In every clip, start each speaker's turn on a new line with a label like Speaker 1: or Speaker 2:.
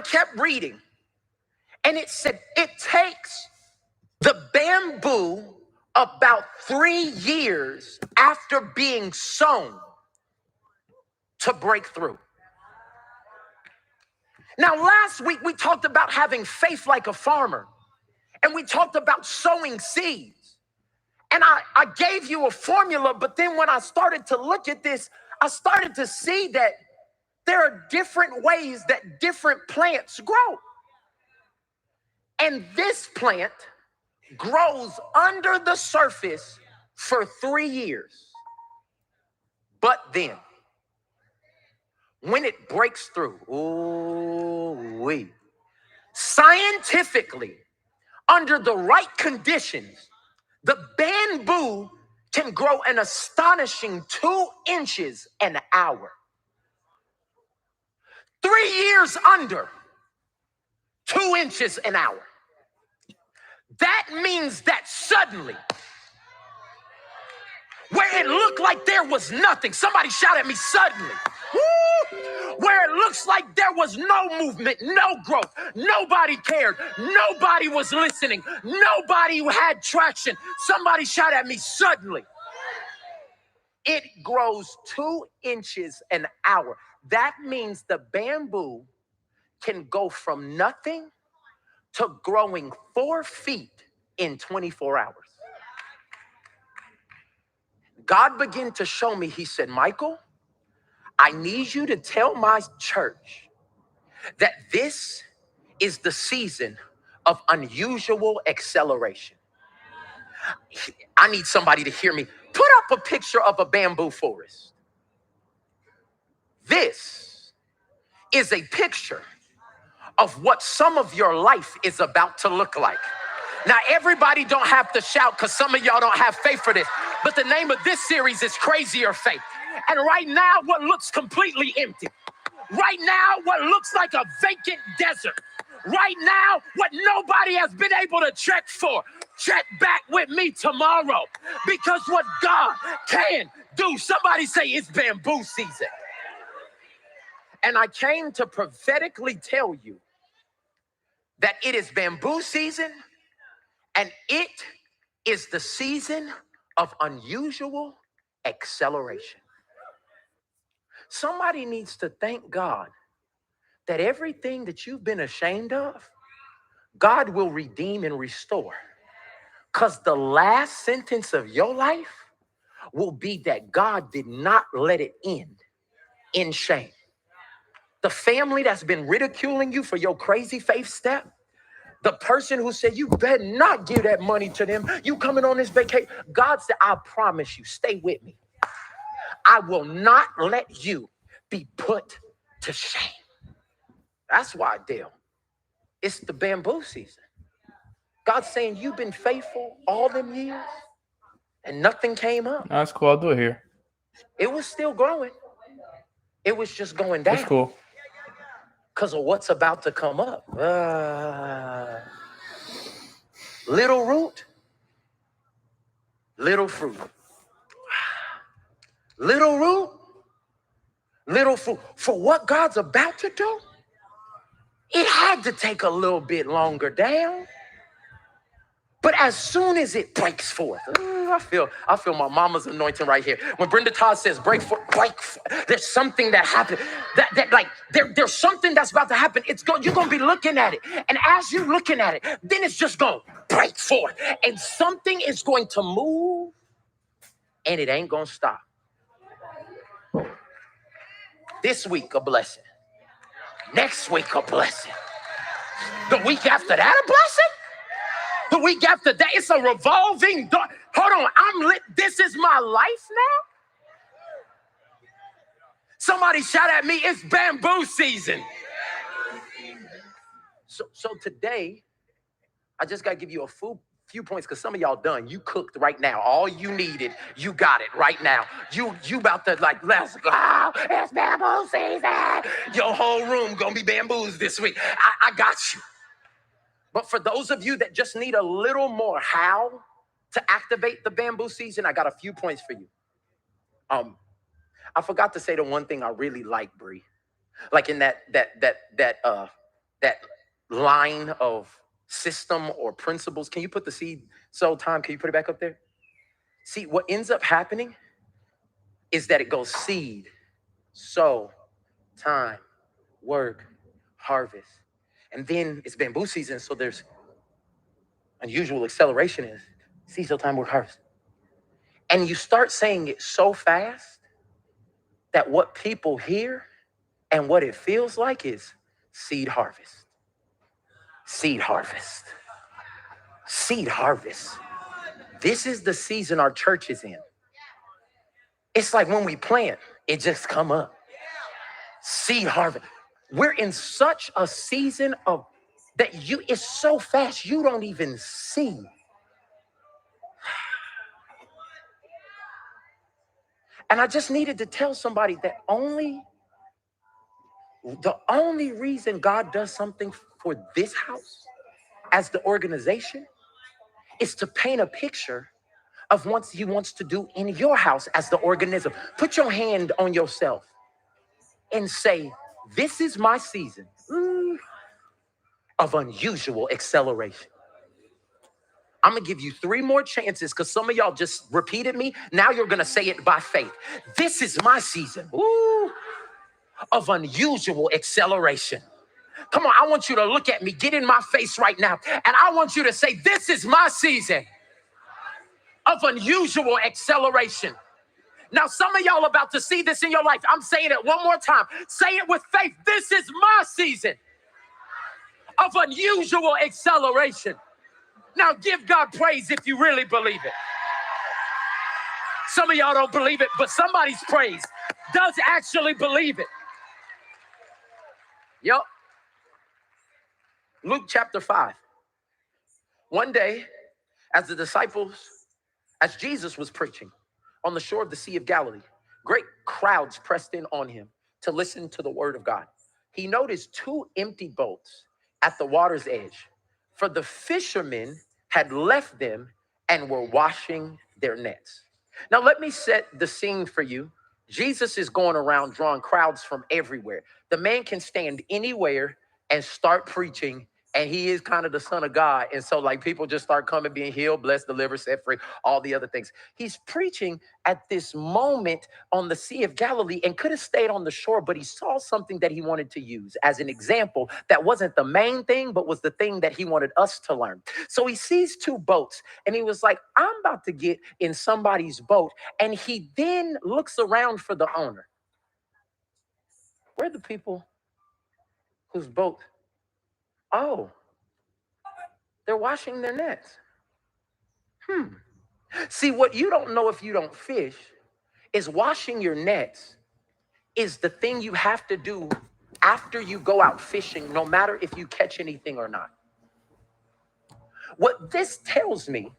Speaker 1: I kept reading, and it said it takes the bamboo about 3 years after being sown to break through. Now, last week we talked about having faith like a farmer, and we talked about sowing seeds. And I gave you a formula, but then when I started to look at this, I started to see that there are different ways that different plants grow. And this plant grows under the surface for 3 years. But then, when it breaks through, scientifically, under the right conditions, the bamboo can grow an astonishing 2 inches an hour. 3 years under 2 inches an hour. That means that suddenly, where it looked like there was nothing, somebody shout at me, suddenly. Woo! Where it looks like there was no movement, no growth, nobody cared, nobody was listening, nobody had traction. Somebody shout at me, suddenly. It grows 2 inches an hour. That means the bamboo can go from nothing to growing 4 feet in 24 hours. God began to show me, he said, Michael, I need you to tell my church that this is the season of unusual acceleration. I need somebody to hear me. Put up a picture of a bamboo forest. This is a picture of what some of your life is about to look like. Now, everybody don't have to shout because some of y'all don't have faith for this, but the name of this series is Crazier Faith. And right now, what looks completely empty, right now, what looks like a vacant desert, right now, what nobody has been able to check for, check back with me tomorrow, because what God can do, somebody say it's bamboo season. And I came to prophetically tell you that it is bamboo season, and it is the season of unusual acceleration. Somebody needs to thank God that everything that you've been ashamed of, God will redeem and restore. Because the last sentence of your life will be that God did not let it end in shame. The family that's been ridiculing you for your crazy faith step, the person who said, you better not give that money to them, you coming on this vacation. God said, I promise you, stay with me. I will not let you be put to shame. That's why, Dale, it's the bamboo season. God's saying, you've been faithful all them years and nothing came up.
Speaker 2: That's cool. I'll do it here.
Speaker 1: It was still growing. It was just going down.
Speaker 2: That's cool.
Speaker 1: Because of what's about to come up. Little root, little fruit. Little root, little fruit. For what God's about to do, it had to take a little bit longer down. But as soon as it breaks forth, I feel my mama's anointing right here. When Brenda Todd says break forth, there's something that happened. There's something that's about to happen. You're gonna be looking at it, and as you're looking at it, then it's just gonna break forth, and something is going to move, and it ain't gonna stop. This week a blessing. Next week a blessing. The week after that a blessing. The week after that, it's a revolving door. Hold on, I'm lit. This is my life now? Somebody shout at me, it's bamboo season. So today, I just got to give you a few points because some of y'all done. You cooked right now. All you needed, you got it right now. You about to let's go. It's bamboo season. Your whole room going to be bamboos this week. I got you. But for those of you that just need a little more how to activate the bamboo season, I got a few points for you. I forgot to say the one thing I really like, Bree. Like in that that line of system or principles. Can you put the seed sow time? Can you put it back up there? See, what ends up happening is that it goes seed, sow, time, work, harvest. And then it's bamboo season, so there's unusual acceleration in seed, sow, time, work, harvest. And you start saying it so fast that what people hear and what it feels like is seed harvest, seed harvest, seed harvest. This is the season our church is in. It's like when we plant, it just come up. Seed harvest. We're in such a season of that it's so fast you don't even see. And I just needed to tell somebody that the only reason God does something for this house as the organization is to paint a picture of what he wants to do in your house as the organism. Put your hand on yourself and say, this is my season of unusual acceleration. I'm going to give you 3 more chances because some of y'all just repeated me. Now you're going to say it by faith. This is my season of unusual acceleration. Come on, I want you to look at me, get in my face right now, and I want you to say, this is my season of unusual acceleration. Now, some of y'all about to see this in your life. I'm saying it one more time. Say it with faith. This is my season of unusual acceleration. Now, give God praise if you really believe it. Some of y'all don't believe it, but somebody's praise does actually believe it. Yup. Luke chapter 5. One day, as Jesus was preaching on the shore of the Sea of Galilee, great crowds pressed in on him to listen to the word of God. He noticed 2 empty boats at the water's edge, for the fishermen had left them and were washing their nets. Now, let me set the scene for you. Jesus is going around drawing crowds from everywhere. The man can stand anywhere and start preaching, and he is kind of the Son of God. And so, like, people just start coming, being healed, blessed, delivered, set free, all the other things. He's preaching at this moment on the Sea of Galilee and could have stayed on the shore, but he saw something that he wanted to use as an example that wasn't the main thing, but was the thing that he wanted us to learn. So he sees 2 boats, and he was like, I'm about to get in somebody's boat. And he then looks around for the owner. Where are the people whose boat? Oh, they're washing their nets. See, what you don't know if you don't fish is washing your nets is the thing you have to do after you go out fishing, no matter if you catch anything or not. What this tells me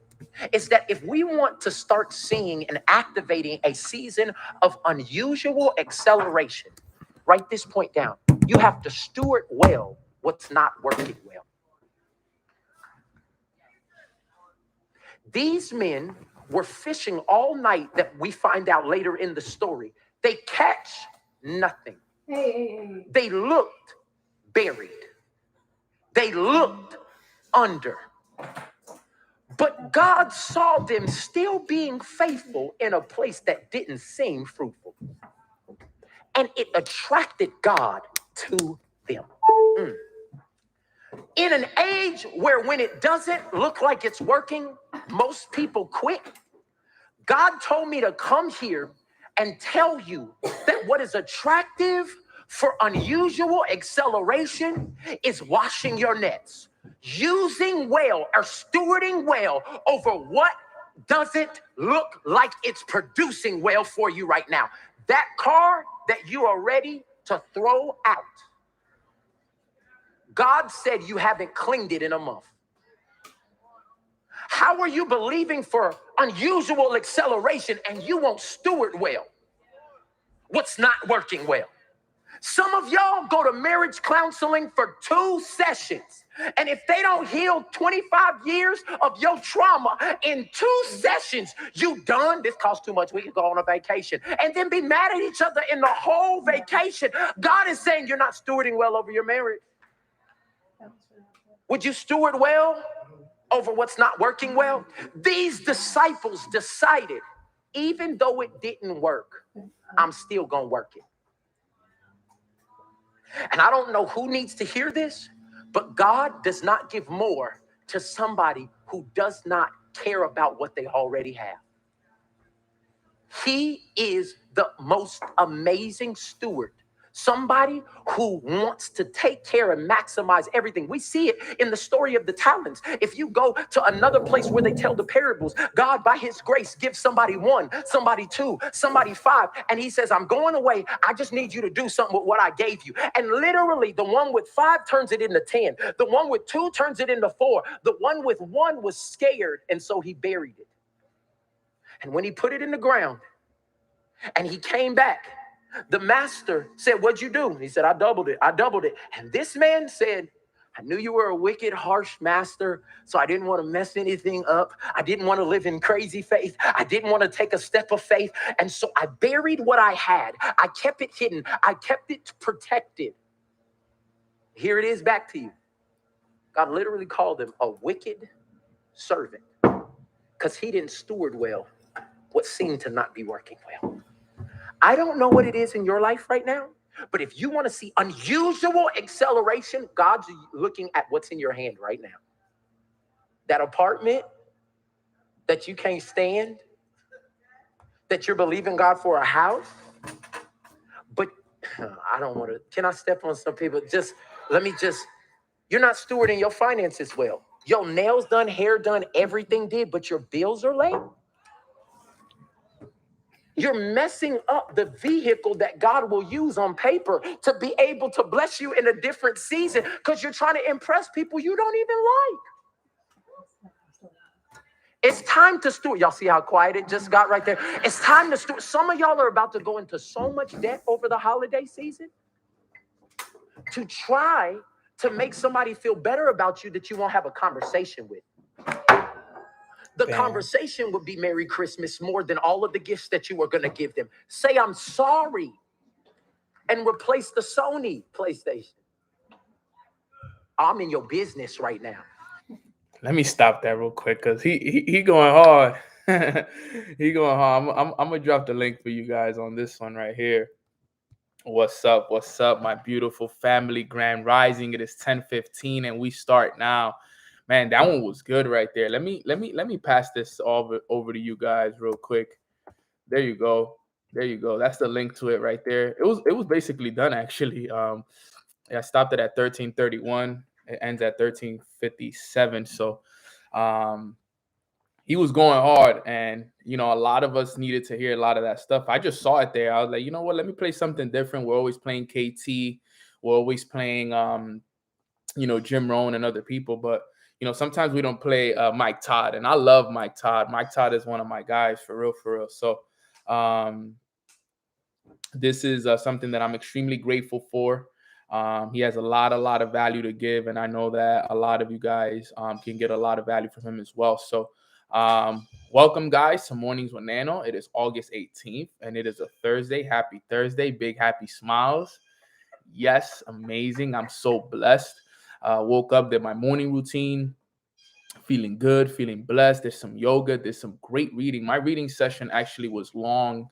Speaker 1: is that if we want to start seeing and activating a season of unusual acceleration, write this point down. You have to steward well what's not working well. These men were fishing all night that we find out later in the story. They catch nothing. They looked buried. They looked under. But God saw them still being faithful in a place that didn't seem fruitful. And it attracted God to them. In an age where when it doesn't look like it's working, most people quit, God told me to come here and tell you that what is attractive for unusual acceleration is washing your nets, using well or stewarding well over what doesn't look like it's producing well for you right now. That car that you are ready to throw out, God said you haven't cleaned it in a month. How are you believing for unusual acceleration and you won't steward well what's not working well? Some of y'all go to marriage counseling for 2 sessions. And if they don't heal 25 years of your trauma in 2 sessions, you done. This costs too much. We can go on a vacation and then be mad at each other in the whole vacation. God is saying you're not stewarding well over your marriage. Would you steward well over what's not working well? These disciples decided, even though it didn't work, I'm still going to work it. And I don't know who needs to hear this, but God does not give more to somebody who does not care about what they already have. He is the most amazing steward. Somebody who wants to take care and maximize everything. We see it in the story of the talents. If you go to another place where they tell the parables, God, by his grace, gives somebody 1, somebody 2, somebody 5. And he says, I'm going away. I just need you to do something with what I gave you. And literally, the one with 5 turns it into 10. The one with 2 turns it into 4. The one with 1 was scared, and so he buried it. And when he put it in the ground and he came back, the master said, what'd you do? He said, I doubled it. And this man said, I knew you were a wicked, harsh master, so I didn't want to mess anything up. I didn't want to live in crazy faith. I didn't want to take a step of faith. And so I buried what I had. I kept it hidden. I kept it protected. Here it is back to you. God literally called him a wicked servant because he didn't steward well what seemed to not be working well. I don't know what it is in your life right now, but if you want to see unusual acceleration, God's looking at what's in your hand right now. That apartment that you can't stand, that you're believing God for a house, but I don't want to, can I step on some people? You're not stewarding your finances well. Your nails done, hair done, everything did, but your bills are late. You're messing up the vehicle that God will use on paper to be able to bless you in a different season because you're trying to impress people you don't even like. It's time to steward. Y'all see how quiet it just got right there? It's time to steward. Some of y'all are about to go into so much debt over the holiday season to try to make somebody feel better about you that you won't have a conversation with. The conversation would be Merry Christmas more than all of the gifts that you are going to give them. Say, I'm sorry, and replace the Sony PlayStation. I'm in your business right now.
Speaker 2: Let me stop that real quick because he going hard. He going hard. I'm going to drop the link for you guys on this one right here. What's up, my beautiful family? Grand Rising. It is 10:15 and we start now. Man, that one was good right there. Let me pass this over to you guys real quick. There you go. That's the link to it right there. It was basically done actually. I stopped it at 13:31. It ends at 13:57. So he was going hard, and a lot of us needed to hear a lot of that stuff. I just saw it there. I was like, you know what? Let me play something different. We're always playing KT. We're always playing Jim Rohn and other people, but sometimes we don't play Mike Todd, and I love Mike Todd. Mike Todd is one of my guys for real. So this is something that I'm extremely grateful for. He has a lot of value to give, and I know that a lot of you guys can get a lot of value from him as well. So welcome, guys, to Mornings with Nano. It is August 18th, and it is a Thursday. Happy Thursday. Big happy smiles. Yes, amazing. I'm so blessed. Woke up, did my morning routine, feeling good, feeling blessed. There's some yoga. There's some great reading. My reading session actually was long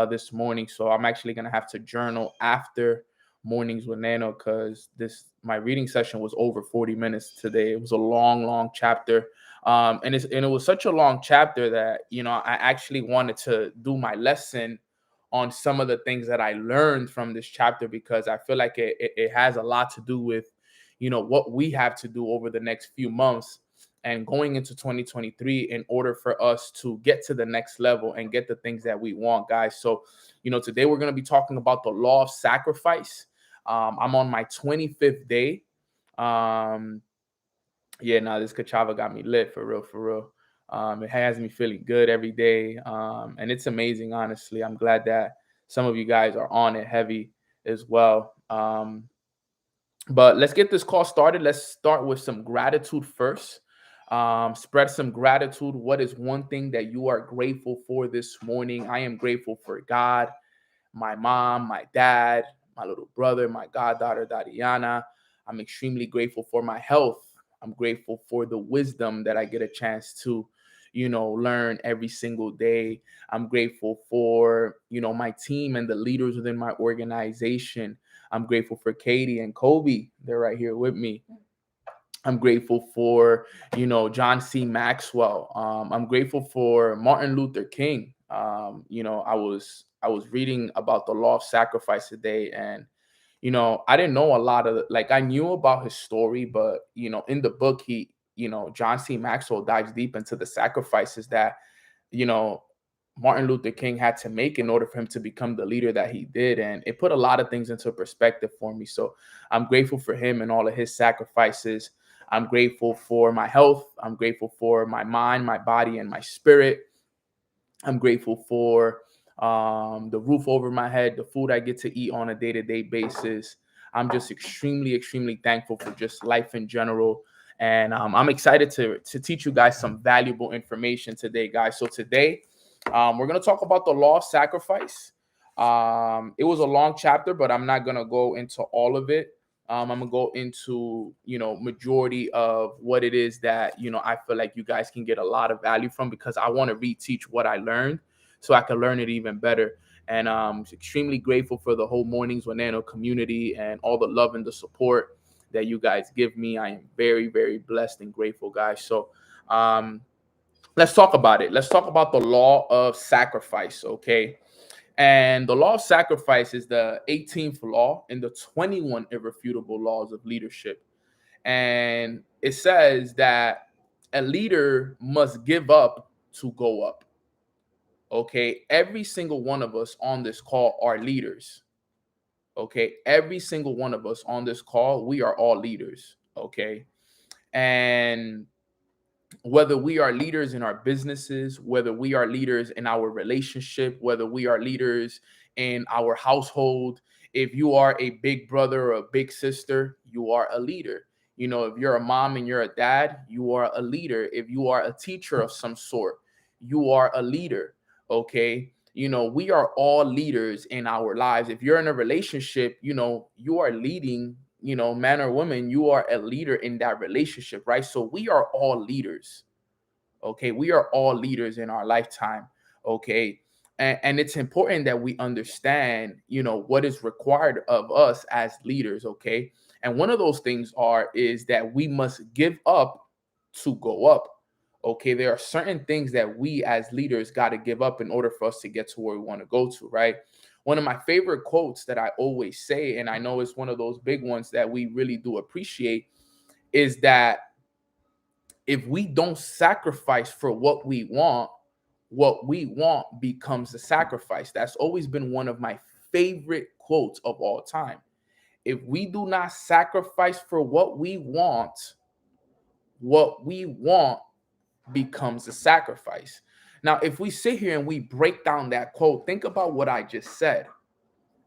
Speaker 2: this morning, so I'm actually going to have to journal after Mornings with Nano because my reading session was over 40 minutes today. It was a long chapter. And it was such a long chapter that, I actually wanted to do my lesson on some of the things that I learned from this chapter because I feel like it has a lot to do with, what we have to do over the next few months and going into 2023 in order for us to get to the next level and get the things that we want, guys. So, today we're going to be talking about the law of sacrifice. I'm on my 25th day. This Kachava got me lit for real. It has me feeling good every day. And it's amazing, honestly. I'm glad that some of you guys are on it heavy as well. But let's get this call started. Let's start with some gratitude first. Spread some gratitude. What is one thing that you are grateful for this morning? I am grateful for God, my mom, my dad, my little brother, my goddaughter, Dadiana. I'm extremely grateful for my health. I'm grateful for the wisdom that I get a chance to, learn every single day. I'm grateful for, my team and the leaders within my organization. I'm grateful for Katie and Kobe. They're right here with me. I'm grateful for, John C. Maxwell. I'm grateful for Martin Luther King. I was reading about the law of sacrifice today, and I didn't know a lot of, like, I knew about his story, but in the book, John C. Maxwell dives deep into the sacrifices that you know Martin Luther King had to make in order for him to become the leader that he did, and it put a lot of things into perspective for me. So I'm grateful for him and all of his sacrifices. I'm grateful for my health. I'm grateful for my mind, my body, and my spirit. I'm grateful for the roof over my head, the food I get to eat on a day-to-day basis. I'm just extremely, extremely thankful for just life in general. And I'm excited to teach you guys some valuable information today, guys. So today, we're going to talk about the law of sacrifice. It was a long chapter, but I'm not going to go into all of it. I'm gonna go into majority of what it is that I feel like you guys can get a lot of value from, because I want to reteach what I learned so I can learn it even better. And I'm extremely grateful for the whole Mornings with Nano community and all the love and the support that you guys give me. I am very, very blessed and grateful, guys. So let's talk about it. Let's talk about the law of sacrifice, okay? And the law of sacrifice is the 18th law in the 21 irrefutable laws of leadership. And it says that a leader must give up to go up. Okay. Every single one of us on this call are leaders. Okay. Every single one of us on this call, we are all leaders. Okay. And whether we are leaders in our businesses, whether we are leaders in our relationship, whether we are leaders in our household, if you are a big brother or a big sister, you are a leader. If you're a mom and you're a dad, you are a leader. If you are a teacher of some sort, you are a leader. Okay. We are all leaders in our lives. If you're in a relationship, you are leading, man or woman, you are a leader in that relationship, right? So we are all leaders. Okay. We are all leaders in our lifetime. Okay. And it's important that we understand, what is required of us as leaders. Okay. And one of those things is that we must give up to go up. Okay. There are certain things that we as leaders got to give up in order for us to get to where we want to go to, right? One of my favorite quotes that I always say, and I know it's one of those big ones that we really do appreciate, is that if we don't sacrifice for what we want becomes a sacrifice. That's always been one of my favorite quotes of all time. If we do not sacrifice for what we want becomes a sacrifice. Now, if we sit here and we break down that quote, think about what I just said.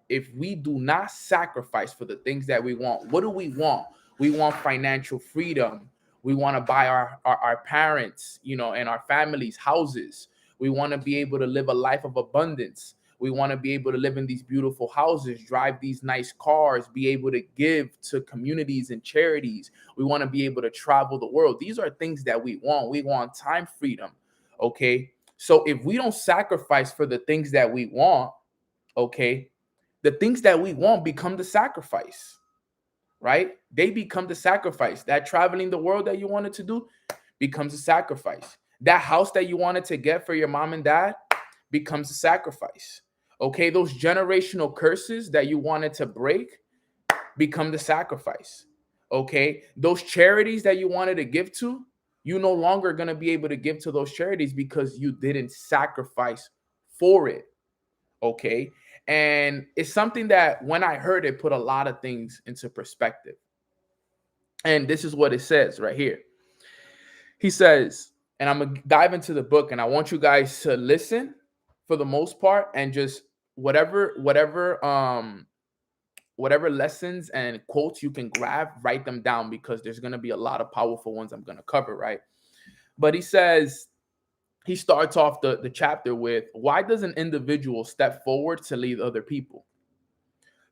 Speaker 2: If we do not sacrifice for the things that we want, what do we want? We want financial freedom. We want to buy our parents, and our families houses. We want to be able to live a life of abundance. We want to be able to live in these beautiful houses, drive these nice cars, be able to give to communities and charities. We want to be able to travel the world. These are things that we want. We want time freedom. Okay. So if we don't sacrifice for the things that we want, okay, the things that we want become the sacrifice, right? They become the sacrifice. That traveling the world that you wanted to do becomes a sacrifice. That house that you wanted to get for your mom and dad becomes a sacrifice. Okay, those generational curses that you wanted to break become the sacrifice. Okay, those charities that you wanted to give to, you no longer going to be able to give to those charities because you didn't sacrifice for it. Okay. And it's something that when I heard it, put a lot of things into perspective. And this is what it says right here. He says, and I'm going to dive into the book, and I want you guys to listen for the most part, and just whatever lessons and quotes you can grab, write them down, because there's going to be a lot of powerful ones I'm going to cover, right? But he starts off the chapter with, why does an individual step forward to lead other people?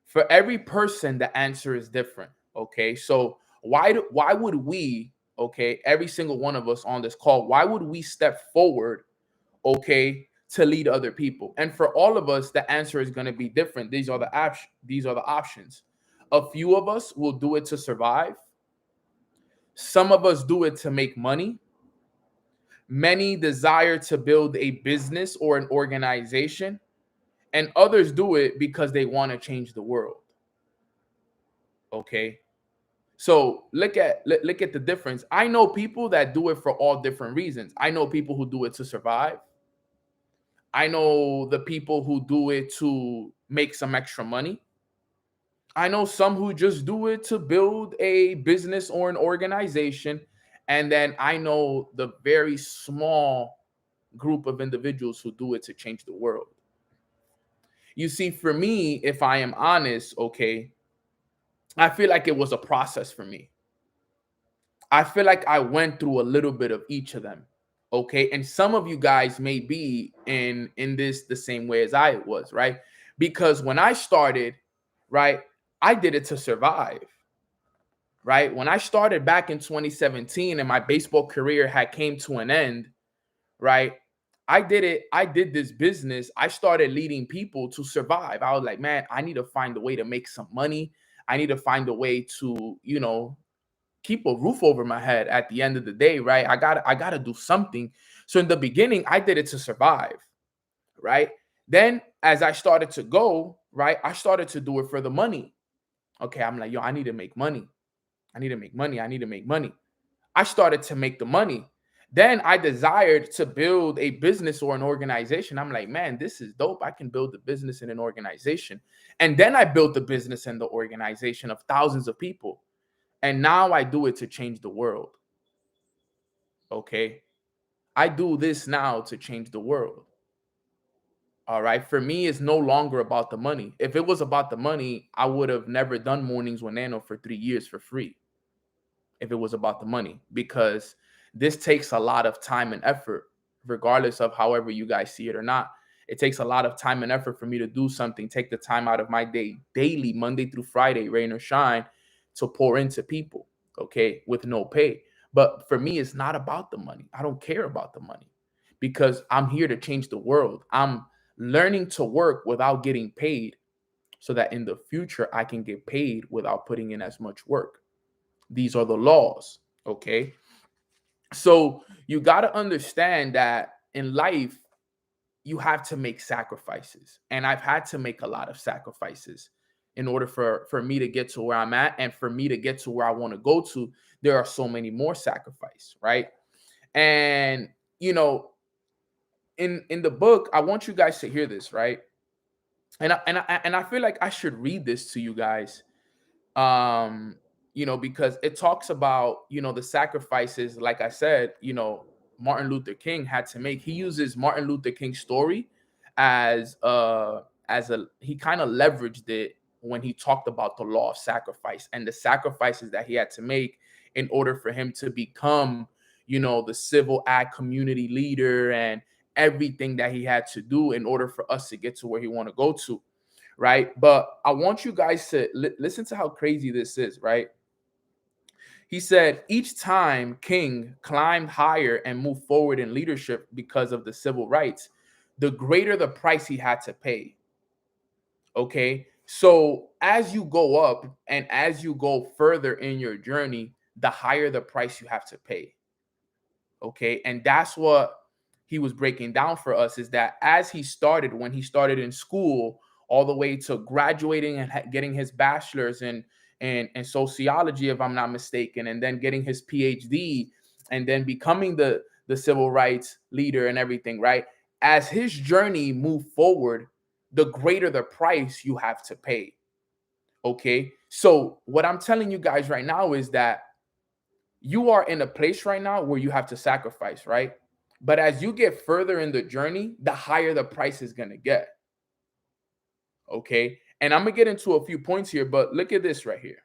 Speaker 2: For every person, the answer is different. Okay, so why would we, okay, every single one of us on this call, why would we step forward, okay, to lead other people? And for all of us, the answer is going to be different. These are the options. A few of us will do it to survive. Some of us do it to make money. Many desire to build a business or an organization, and others do it because they want to change the world. Okay. So look at the difference. I know people that do it for all different reasons. I know people who do it to survive. I know the people who do it to make some extra money. I know some who just do it to build a business or an organization. And then I know the very small group of individuals who do it to change the world. You see, for me, if I am honest, okay, I feel like it was a process for me. I feel like I went through a little bit of each of them. Okay. And some of you guys may be in this the same way as I was, right? Because when I started, right, I did it to survive. Right? When I started back in 2017 and my baseball career had came to an end, right? I did this business. I started leading people to survive. I was like, man, I need to find a way to make some money. I need to find a way to, keep a roof over my head at the end of the day, right? I got to do something. So in the beginning, I did it to survive, right? Then as I started to go, right, I started to do it for the money. Okay, I'm like, yo, I need to make money. I need to make money. I need to make money. I started to make the money. Then I desired to build a business or an organization. I'm like, man, this is dope. I can build a business and an organization. And then I built the business and the organization of thousands of people. And now I do it to change the world. Okay. I do this now to change the world. All right. For me, it's no longer about the money. If it was about the money, I would have never done Mornings with Nano for 3 years for free. If it was about the money, because this takes a lot of time and effort, regardless of however you guys see it or not. It takes a lot of time and effort for me to do something, take the time out of my day daily, Monday through Friday, rain or shine, to pour into people, okay, with no pay. But for me, it's not about the money. I don't care about the money because I'm here to change the world. I'm learning to work without getting paid so that in the future I can get paid without putting in as much work. These are the laws. Okay. So you got to understand that in life, you have to make sacrifices. And I've had to make a lot of sacrifices in order for me to get to where I'm at. And for me to get to where I want to go to, there are so many more sacrifices. Right. And, in the book, I want you guys to hear this. Right. And I feel like I should read this to you guys, because it talks about, the sacrifices, like I said, Martin Luther King had to make. He uses Martin Luther King's story as he kind of leveraged it when he talked about the law of sacrifice and the sacrifices that he had to make in order for him to become, the civil act community leader and everything that he had to do in order for us to get to where he want to go to. Right. But I want you guys to listen to how crazy this is. Right. He said each time King climbed higher and moved forward in leadership because of the civil rights, the greater the price he had to pay. Okay. So as you go up and as you go further in your journey, the higher the price you have to pay. Okay. And that's what he was breaking down for us, is that as when he started in school, all the way to graduating and getting his bachelor's in sociology, if I'm not mistaken, and then getting his PhD and then becoming the civil rights leader and everything, right? As his journey moved forward, the greater the price you have to pay. Okay. So what I'm telling you guys right now is that you are in a place right now where you have to sacrifice, right? But as you get further in the journey, the higher the price is going to get. Okay. And I'm going to get into a few points here, but look at this right here.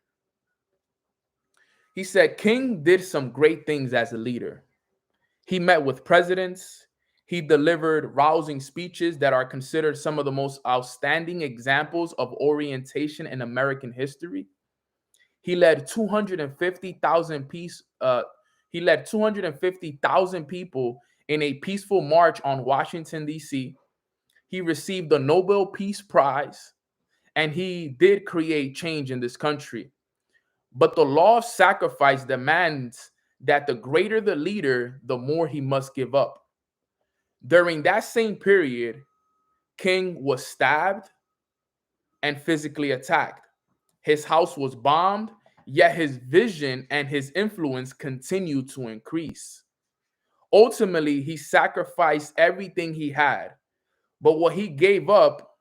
Speaker 2: He said King did some great things as a leader. He met with presidents. He delivered rousing speeches that are considered some of the most outstanding examples of orientation in American history. He led 250,000 he led 250,000 people in a peaceful march on Washington D.C. He received the Nobel Peace Prize, and he did create change in this country. But the law of sacrifice demands that the greater the leader, the more he must give up. During that same period, King was stabbed and physically attacked. His house was bombed, yet his vision and his influence continued to increase. Ultimately, he sacrificed everything he had, but what he gave up,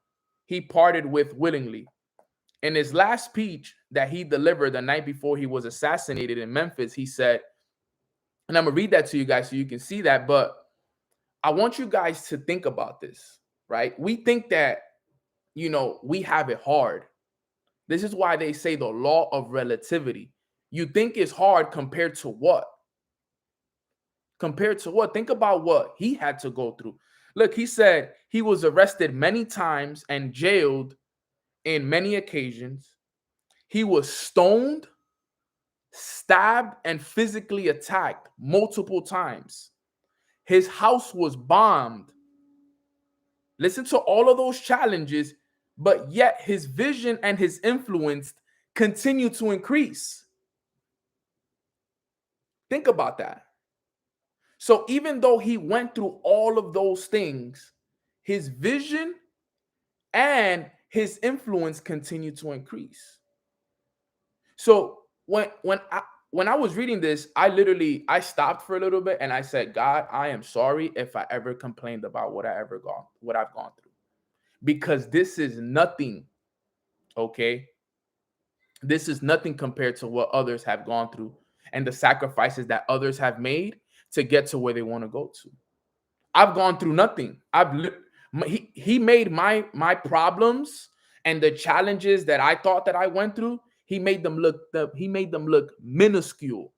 Speaker 2: he parted with willingly. In his last speech that he delivered the night before he was assassinated in Memphis, he said, and I'm going to read that to you guys so you can see that, but I want you guys to think about this, right? We think that, we have it hard. This is why they say the law of relativity. You think it's hard compared to what? Compared to what? Think about what he had to go through. Look, he said he was arrested many times and jailed in many occasions. He was stoned, stabbed, and physically attacked multiple times. His house was bombed. Listen to all of those challenges, but yet his vision and his influence continue to increase. Think about that. So even though he went through all of those things, his vision and his influence continue to increase. So when I was reading this, I stopped for a little bit and I said, God, I am sorry if I ever complained about what I've gone through, because this is nothing. Okay, this is nothing compared to what others have gone through and the sacrifices that others have made to get to where they want to go to. I've gone through nothing. He made my problems and the challenges that I thought that I went through. He made them look minuscule.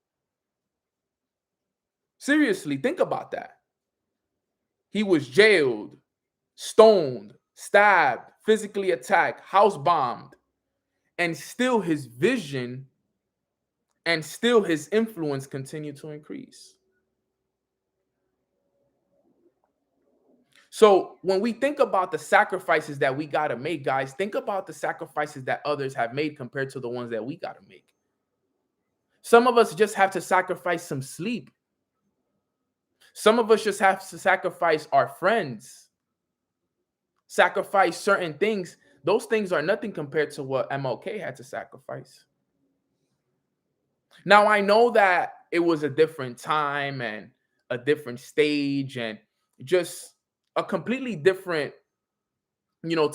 Speaker 2: Seriously, think about that. He was jailed, stoned, stabbed, physically attacked, house bombed, and still his vision and still his influence continued to increase. So when we think about the sacrifices that we got to make, guys, think about the sacrifices that others have made compared to the ones that we got to make. Some of us just have to sacrifice some sleep. Some of us just have to sacrifice our friends, sacrifice certain things. Those things are nothing compared to what MLK had to sacrifice. Now, I know that it was a different time and a different stage and just a completely different,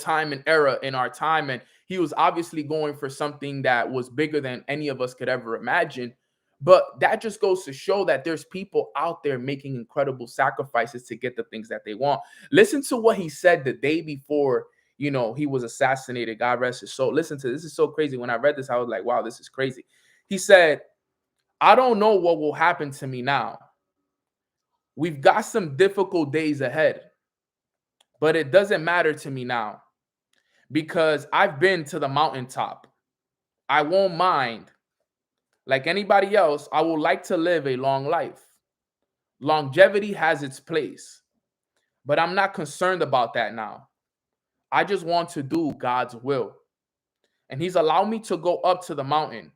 Speaker 2: time and era in our time. And he was obviously going for something that was bigger than any of us could ever imagine. But that just goes to show that there's people out there making incredible sacrifices to get the things that they want. Listen to what he said the day before, he was assassinated. God rest his soul. Listen to this. This is so crazy. When I read this, I was like, wow, this is crazy. He said, I don't know what will happen to me now. We've got some difficult days ahead, but it doesn't matter to me now because I've been to the mountaintop. I won't mind. Like anybody else, I would like to live a long life. Longevity has its place, but I'm not concerned about that now. I just want to do God's will. And he's allowed me to go up to the mountain.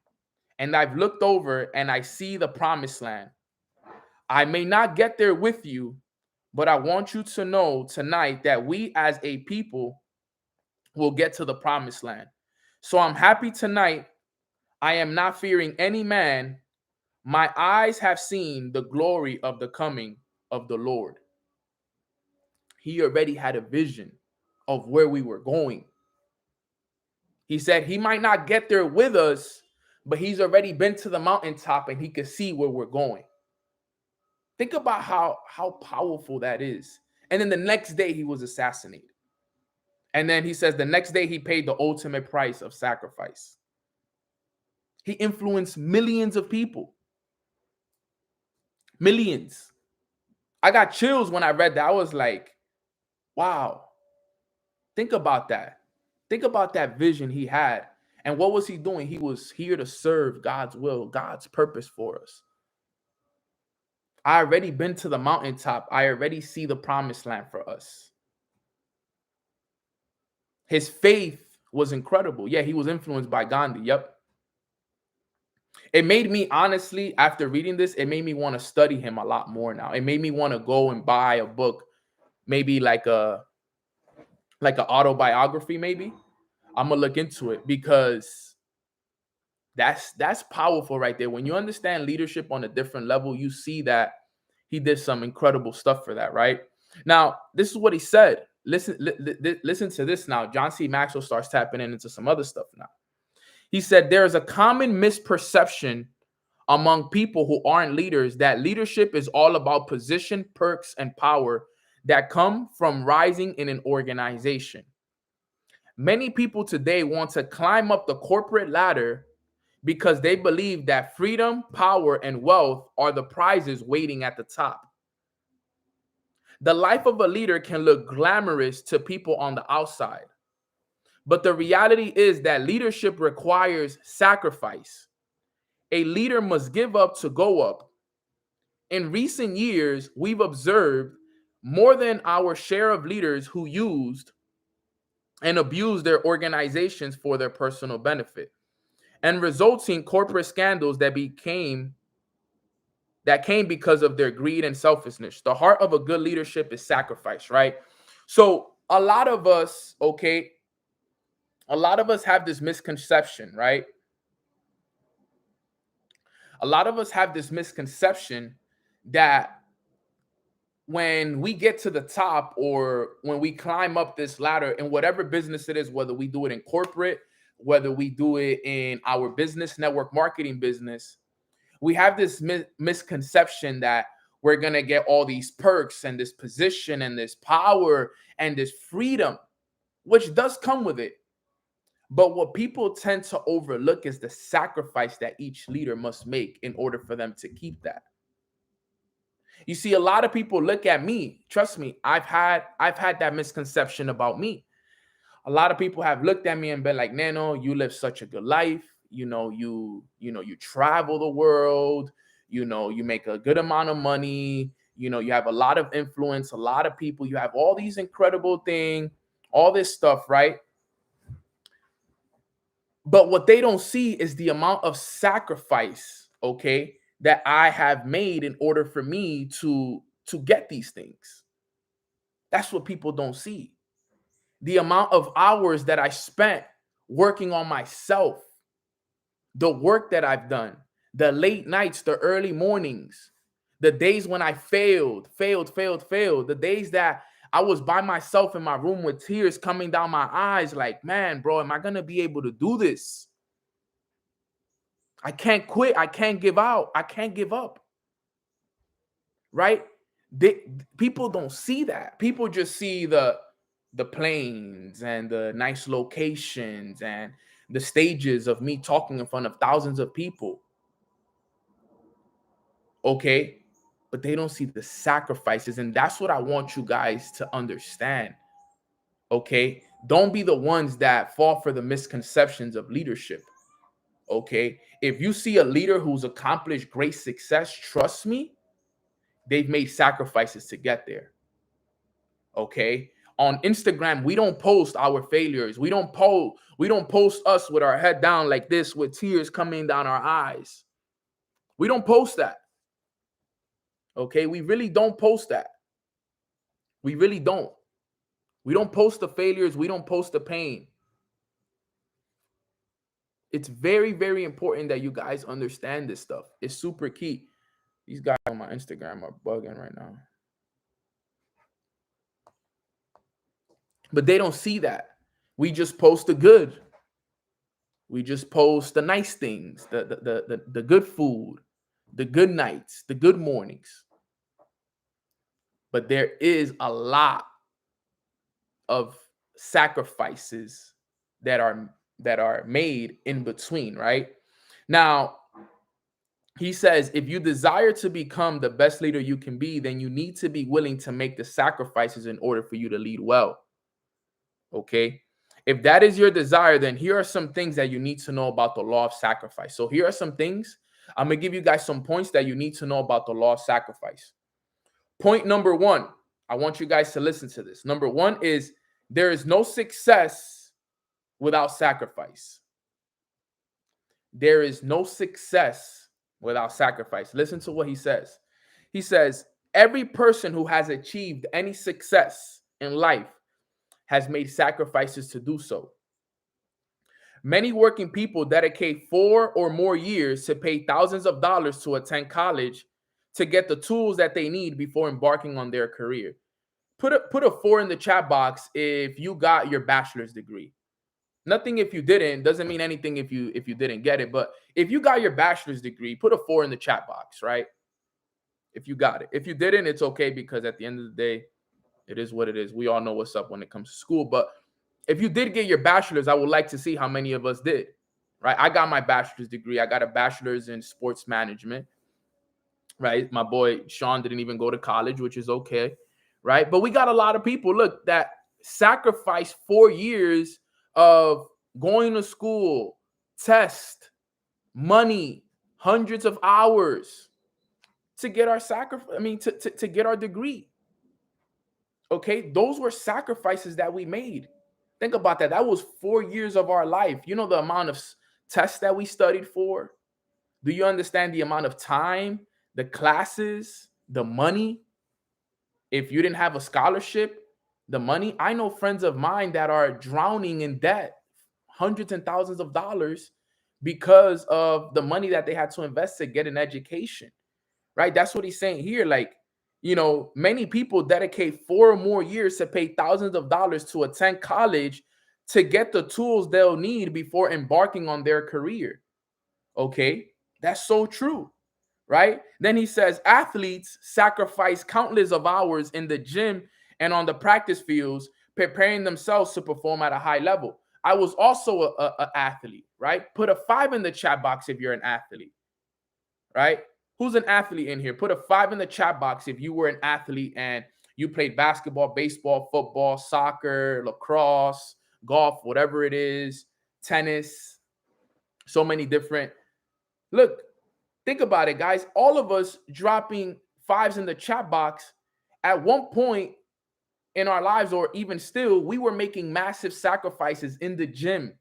Speaker 2: And I've looked over and I see the promised land. I may not get there with you, but I want you to know tonight that we as a people will get to the promised land. So I'm happy tonight. I am not fearing any man. My eyes have seen the glory of the coming of the Lord. He already had a vision of where we were going. He said he might not get there with us, but he's already been to the mountaintop and he could see where we're going. Think about how powerful that is. And then the next day he was assassinated. And then he says the next day he paid the ultimate price of sacrifice. He influenced millions of people. Millions. I got chills when I read that. I was like, wow. Think about that. Think about that vision he had. And what was he doing? He was here to serve God's will, God's purpose for us. I already been to the mountaintop. I already see the promised land for us. His faith was incredible. Yeah, he was influenced by Gandhi. Yep. It made me, honestly, after reading this, it made me want to study him a lot more now. It made me want to go and buy a book, maybe like an autobiography, maybe. I'm gonna look into it because that's powerful right there. When you understand leadership on a different level, you see that he did some incredible stuff for that, right? Now, this is what he said. Listen to this now. John C. Maxwell starts tapping into some other stuff now. He said, there is a common misperception among people who aren't leaders that leadership is all about position, perks, and power that come from rising in an organization. Many people today want to climb up the corporate ladder because they believe that freedom, power, and wealth are the prizes waiting at the top. The life of a leader can look glamorous to people on the outside, but the reality is that leadership requires sacrifice. A leader must give up to go up. In recent years, we've observed more than our share of leaders who used and abused their organizations for their personal benefit, and resulting corporate scandals that came because of their greed and selfishness. The heart of a good leadership is sacrifice, right? So a lot of us have this misconception, right? A lot of us have this misconception that when we get to the top or when we climb up this ladder in whatever business it is, whether we do it in corporate, whether we do it in our business network marketing business, we have this misconception that we're going to get all these perks and this position and this power and this freedom, which does come with it. But what people tend to overlook is the sacrifice that each leader must make in order for them to keep that. You see, a lot of people look at me. Trust me, I've had that misconception about me. A lot of people have looked at me and been like, Nano, you live such a good life. You travel the world, you make a good amount of money, you have a lot of influence, a lot of people, you have all these incredible things, all this stuff, right? But what they don't see is the amount of sacrifice, okay, that I have made in order for me to get these things. That's what people don't see. The amount of hours that I spent working on myself, the work that I've done, the late nights, the early mornings, the days when I failed, the days that I was by myself in my room with tears coming down my eyes like, man, bro, am I going to be able to do this? I can't quit. I can't give out. I can't give up. Right? People don't see that. People just see the planes and the nice locations and the stages of me talking in front of thousands of people. Okay? But they don't see the sacrifices. And that's what I want you guys to understand. Okay? Don't be the ones that fall for the misconceptions of leadership. Okay? If you see a leader who's accomplished great success, trust me, they've made sacrifices to get there. Okay? On Instagram, we don't post our failures. We don't post us with our head down like this with tears coming down our eyes. We don't post that. Okay? We really don't post that. We really don't. We don't post the failures. We don't post the pain. It's very, very important that you guys understand this stuff. It's super key. These guys on my Instagram are bugging right now. But they don't see that. We just post the good. We just post the nice things, the good food, the good nights, the good mornings. But there is a lot of sacrifices that are made in between, right? Now, he says, if you desire to become the best leader you can be, then you need to be willing to make the sacrifices in order for you to lead well. Okay? If that is your desire, then here are some things that you need to know about the law of sacrifice. So here are some things. I'm going to give you guys some points that you need to know about the law of sacrifice. Point number one, I want you guys to listen to this. Number one is there is no success without sacrifice. There is no success without sacrifice. Listen to what he says. He says, every person who has achieved any success in life has made sacrifices to do so. Many working people dedicate 4 or more years to pay thousands of dollars to attend college to get the tools that they need before embarking on their career. Put a 4 in the chat box if you got your bachelor's degree. Nothing if you didn't, doesn't mean anything if you didn't get it, but if you got your bachelor's degree, put a 4 in the chat box, right? If you got it. If you didn't, it's okay, because at the end of the day, it is what it is. We all know what's up when it comes to school, but if you did get your bachelor's, I would like to see how many of us did, right? I got my bachelor's degree. I got a bachelor's in sports management, right? My boy Sean didn't even go to college, which is okay, right? But we got a lot of people, look, that sacrificed 4 years of going to school, test, money, hundreds of hours to get our to get our degree. Okay, those were sacrifices that we made. Think about that. That was 4 years of our life. You know the amount of tests that we studied for? Do you understand the amount of time, the classes, the money? If you didn't have a scholarship, the money. I know friends of mine that are drowning in debt, hundreds and thousands of dollars, because of the money that they had to invest to get an education, right? That's what he's saying here. Like, many people dedicate 4 or more years to pay thousands of dollars to attend college to get the tools they'll need before embarking on their career. Okay, that's so true, right? Then he says athletes sacrifice countless of hours in the gym and on the practice fields, preparing themselves to perform at a high level. I was also a athlete, right? Put a 5 in the chat box if you're an athlete, right? Who's an athlete in here? Put a 5 in the chat box if you were an athlete and you played basketball, baseball, football, soccer, lacrosse, golf, whatever it is, tennis, so many different. Look, think about it, guys. All of us dropping 5s in the chat box at one point in our lives, or even still, we were making massive sacrifices in the gym.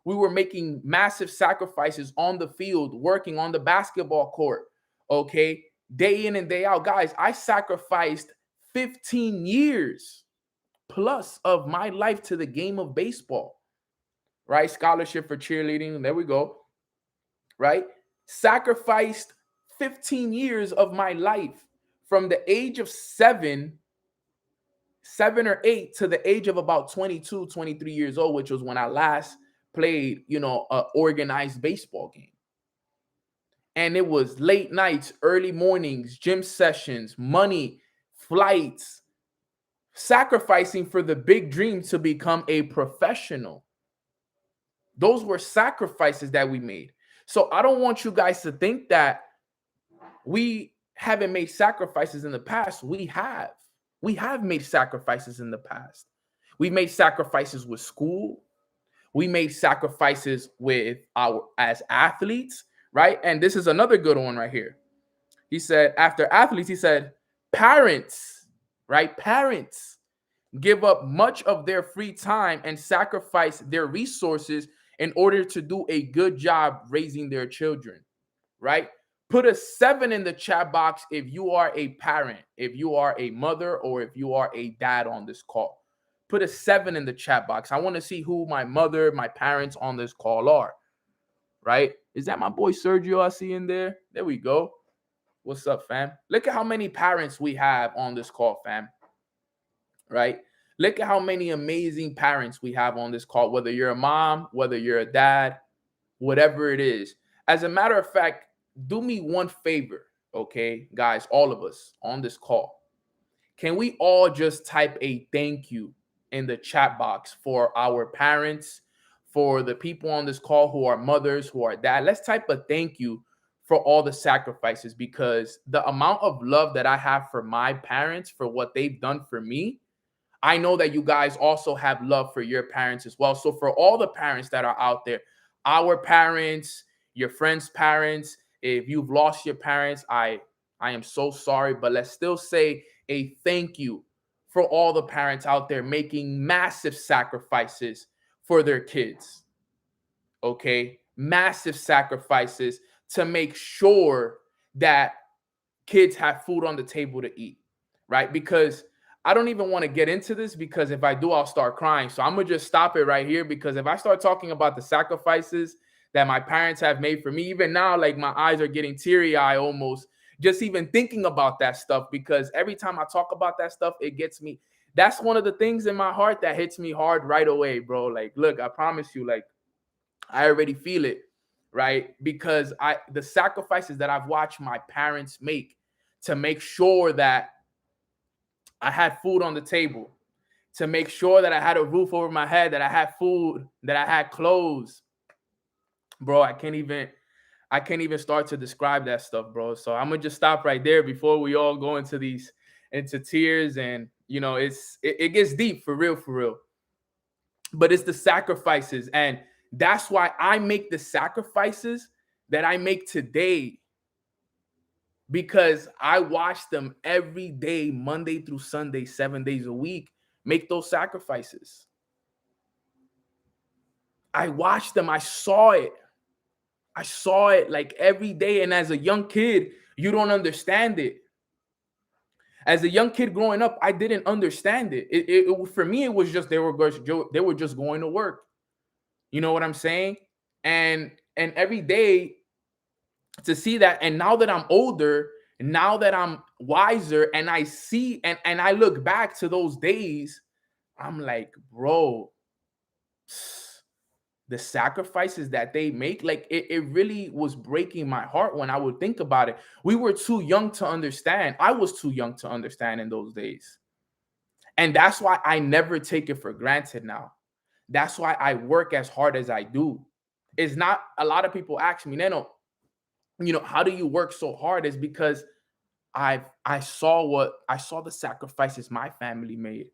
Speaker 2: We were making massive sacrifices on the field, working on the basketball court, okay? Day in and day out. Guys, I sacrificed 15 years plus of my life to the game of baseball, right? Scholarship for cheerleading, there we go, right? Sacrificed 15 years of my life from the age of 7 or 8 to the age of about 22, 23 years old, which was when I last played, an organized baseball game. And it was late nights, early mornings, gym sessions, money, flights, sacrificing for the big dream to become a professional. Those were sacrifices that we made. So I don't want you guys to think that we haven't made sacrifices in the past. We have. We have made sacrifices in the past. We've made sacrifices with school. We made sacrifices with as athletes, right? And this is another good one right here. He said, after athletes, he said, parents, right? Parents give up much of their free time and sacrifice their resources in order to do a good job raising their children, right? Put a 7 in the chat box if you are a parent, if you are a mother, or if you are a dad on this call. Put a 7 in the chat box. I want to see who my mother, my parents on this call are, right? Is that my boy Sergio I see in there? There we go. What's up, fam? Look at how many parents we have on this call, fam, right? Look at how many amazing parents we have on this call, whether you're a mom, whether you're a dad, whatever it is. As a matter of fact, do me one favor, okay, guys, all of us on this call. Can we all just type a thank you in the chat box for our parents, for the people on this call who are mothers, who are dad? Let's type a thank you for all the sacrifices, because the amount of love that I have for my parents, for what they've done for me, I know that you guys also have love for your parents as well. So for all the parents that are out there, our parents, your friends' parents, if you've lost your parents, I am so sorry, but let's still say a thank you for all the parents out there making massive sacrifices for their kids. Okay? Massive sacrifices to make sure that kids have food on the table to eat, right? Because I don't even want to get into this, because if I do, I'll start crying. So I'm going to just stop it right here, because if I start talking about the sacrifices that my parents have made for me, even now, like my eyes are getting teary eye almost just even thinking about that stuff, because every time I talk about that stuff, it gets me. That's one of the things in my heart that hits me hard right away, bro. Like, look, I promise you, like, I already feel it, right? Because the sacrifices that I've watched my parents make to make sure that I had food on the table, to make sure that I had a roof over my head, that I had food, that I had clothes. Bro, I can't even start to describe that stuff, bro. So I'm gonna just stop right there before we all go into tears, and it gets deep for real, for real. But it's the sacrifices, and that's why I make the sacrifices that I make today, because I watch them every day, Monday through Sunday, 7 days a week, make those sacrifices. I watched them. I saw it. I saw it like every day. And as a young kid, you don't understand it. As a young kid growing up, I didn't understand it. For me, it was just they were just going to work. You know what I'm saying? And every day to see that, and now that I'm older, now that I'm wiser, and I see and I look back to those days, I'm like, bro, the sacrifices that they make, like it really was breaking my heart when I would think about it. We were too young to understand. I was too young to understand in those days. And that's why I never take it for granted now. That's why I work as hard as I do. It's not, a lot of people ask me, Neno, how do you work so hard? Is because I saw the sacrifices my family made.